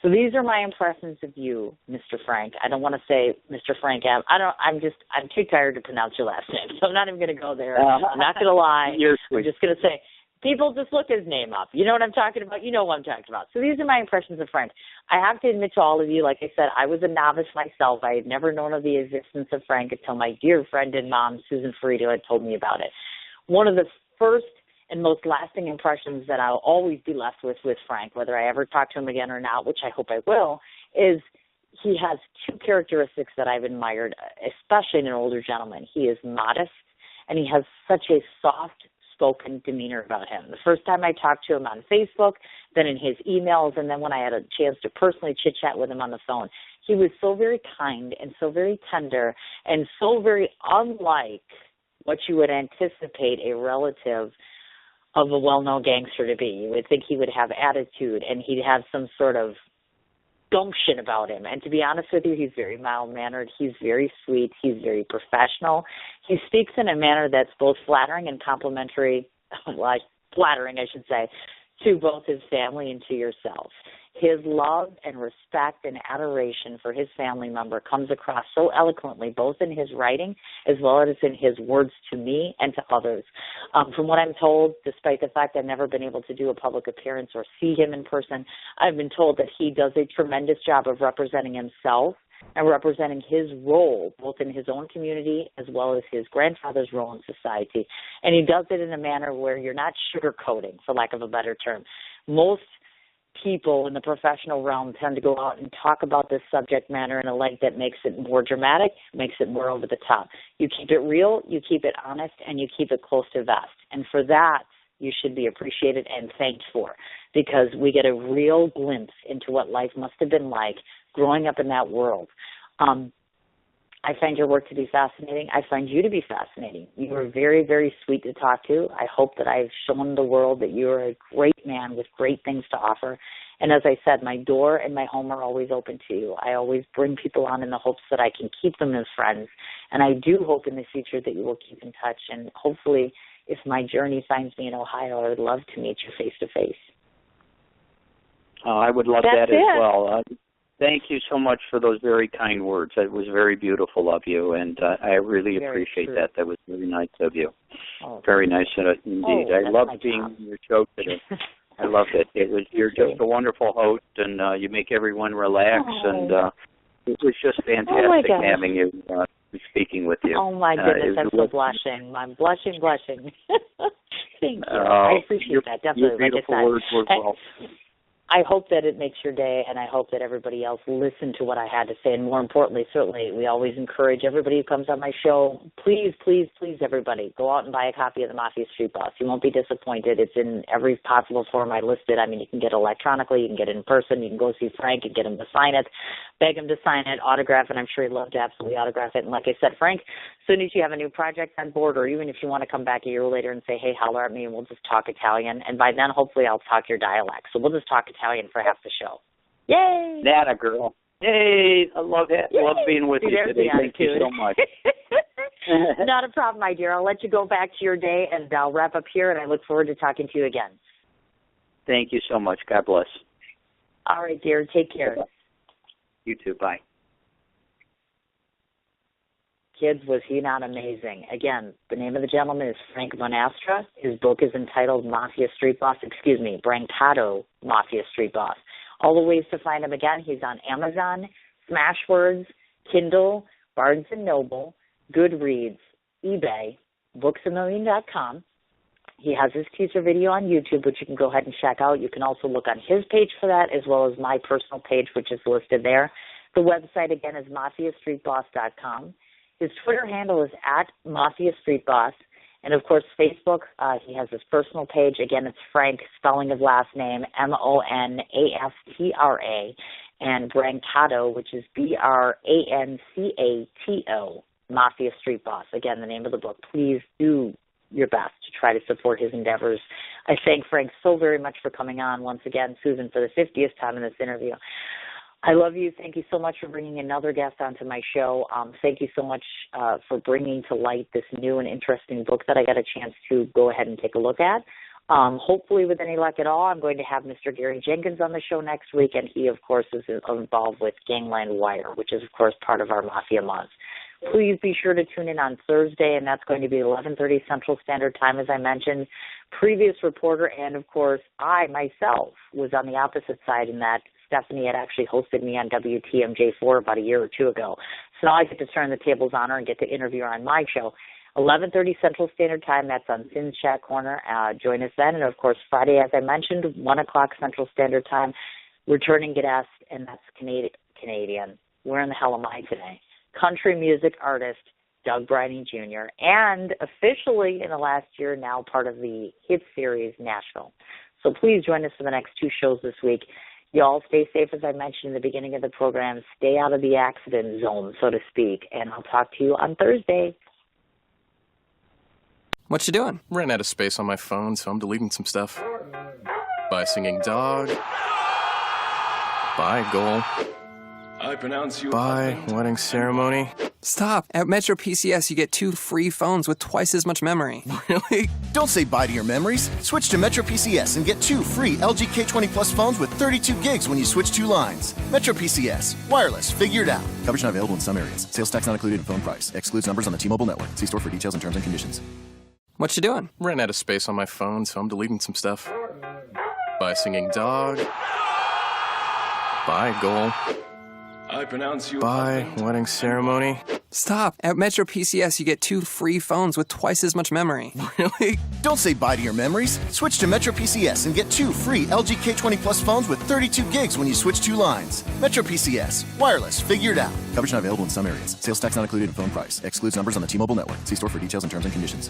So these are my impressions of you, Mr. Frank. I don't want to say Mr. Frank. I'm too tired to pronounce your last name, so I'm not even going to go there. I'm not going to lie. I'm just going to say, people just look his name up. You know what I'm talking about? You know what I'm talking about. So these are my impressions of Frank. I have to admit to all of you, like I said, I was a novice myself. I had never known of the existence of Frank until my dear friend and mom, Susan Ferrito, had told me about it. One of the first and most lasting impressions that I'll always be left with Frank, whether I ever talk to him again or not, which I hope I will, is he has two characteristics that I've admired, especially in an older gentleman. He is modest, and he has such a soft-spoken demeanor about him. The first time I talked to him on Facebook, then in his emails, and then when I had a chance to personally chit-chat with him on the phone, he was so very kind and so very tender and so very unlike what you would anticipate a relative of a well-known gangster to be. You would think he would have attitude and he'd have some sort of gumption about him. And to be honest with you, he's very mild-mannered. He's very sweet. He's very professional. He speaks in a manner that's both flattering and complimentary, flattering, I should say, to both his family and to yourself. His love and respect and adoration for his family member comes across so eloquently, both in his writing as well as in his words to me and to others. From what I'm told, despite the fact I've never been able to do a public appearance or see him in person, I've been told that he does a tremendous job of representing himself and representing his role, both in his own community as well as his grandfather's role in society. And he does it in a manner where you're not sugarcoating, for lack of a better term. Most people in the professional realm tend to go out and talk about this subject matter in a light that makes it more dramatic, makes it more over the top. You keep it real, you keep it honest, and you keep it close to vest. And for that, you should be appreciated and thanked for, because we get a real glimpse into what life must have been like growing up in that world. I find your work to be fascinating. I find you to be fascinating. You are very, very sweet to talk to. I hope that I've shown the world that you are a great man with great things to offer. And as I said, my door and my home are always open to you. I always bring people on in the hopes that I can keep them as friends. And I do hope in the future that you will keep in touch. And hopefully, if my journey finds me in Ohio, I would love to meet you face-to-face. I would love that as well. Thank you so much for those very kind words. It was very beautiful of you, and I really appreciate that. That was very nice of you. Very nice indeed. I loved being on your show today. I loved it. You're just a wonderful host, and you make everyone relax, and it was just fantastic having you, speaking with you. Oh, my goodness, I'm so blushing. I'm blushing. Thank you. I appreciate that, definitely. Your beautiful words were well. I hope that it makes your day, and I hope that everybody else listened to what I had to say. And more importantly, certainly, we always encourage everybody who comes on my show, please, please, please, everybody, go out and buy a copy of The Mafia Street Boss. You won't be disappointed. It's in every possible form I listed. I mean, you can get it electronically, you can get it in person, you can go see Frank and get him to sign it, beg him to sign it, autograph it. I'm sure he'd love to absolutely autograph it. And like I said, Frank, as soon as you have a new project on board, or even if you want to come back a year later and say, hey, holler at me, and we'll just talk Italian. And by then, hopefully, I'll talk your dialect. So we'll just talk Italian for half the show. Yay! That a girl. Yay! I love it. Yay. Love being with you today. Thank you so much. Not a problem, my dear. I'll let you go back to your day, and I'll wrap up here, and I look forward to talking to you again. Thank you so much. God bless. All right, dear. Take care. Bye-bye. You too. Bye. Kids, was he not amazing? Again, the name of the gentleman is Frank Monastra. His book is entitled Brancato, Mafia Street Boss. All the ways to find him, again, he's on Amazon, Smashwords, Kindle, Barnes & Noble, Goodreads, eBay, booksamillion.com. He has his teaser video on YouTube, which you can go ahead and check out. You can also look on his page for that, as well as my personal page, which is listed there. The website, again, is MafiaStreetBoss.com. His Twitter handle is @MafiaStreetBoss. And, of course, Facebook, he has his personal page. Again, it's Frank, spelling of last name, Monastra, and Brancato, which is Brancato, Mafia Street Boss. Again, the name of the book. Please do your best to try to support his endeavors. I thank Frank so very much for coming on once again, Susan, for the 50th time in this interview. I love you. Thank you so much for bringing another guest onto my show. Thank you so much for bringing to light this new and interesting book that I got a chance to go ahead and take a look at. Hopefully, with any luck at all, I'm going to have Mr. Gary Jenkins on the show next week, and he, of course, is involved with Gangland Wire, which is, of course, part of our Mafia Month. Please be sure to tune in on Thursday, and that's going to be 11:30 Central Standard Time, as I mentioned. Previous reporter, and, of course, I myself was on the opposite side in that Stephanie had actually hosted me on WTMJ4 about a year or two ago. So now I get to turn the tables on her and get to interview her on my show. 11:30 Central Standard Time, that's on Sin's Chat Corner. Join us then. And, of course, Friday, as I mentioned, 1 o'clock Central Standard Time, returning guest, and that's Canadian. Where in the hell am I today? Country music artist Doug Briney Jr., and officially in the last year now part of the hit series Nashville. So please join us for the next 2 shows this week. Y'all stay safe, as I mentioned in the beginning of the program. Stay out of the accident zone, so to speak, and I'll talk to you on Thursday. What you doing? Ran out of space on my phone, so I'm deleting some stuff. By singing dog. By goal. I pronounce you. By wedding ceremony. Stop. At Metro PCS, you get 2 free phones with twice as much memory. Really? Don't say bye to your memories. Switch to Metro PCS and get 2 free LG K20 Plus phones with 32 gigs when you switch 2 lines. Metro PCS. Wireless. Figured out. Coverage not available in some areas. Sales tax not included in phone price. Excludes numbers on the T-Mobile network. See store for details and terms and conditions. What you doing? Ran out of space on my phone, so I'm deleting some stuff. By singing dog. By goal. I pronounce you. By wedding ceremony. Stop. At Metro PCS, you get 2 free phones with twice as much memory. Really? Don't say bye to your memories. Switch to Metro PCS and get 2 free LG K20 Plus phones with 32 gigs when you switch 2 lines. Metro PCS. Wireless. Figured out. Coverage not available in some areas. Sales tax not included in phone price. Excludes numbers on the T-Mobile network. See store for details and terms and conditions.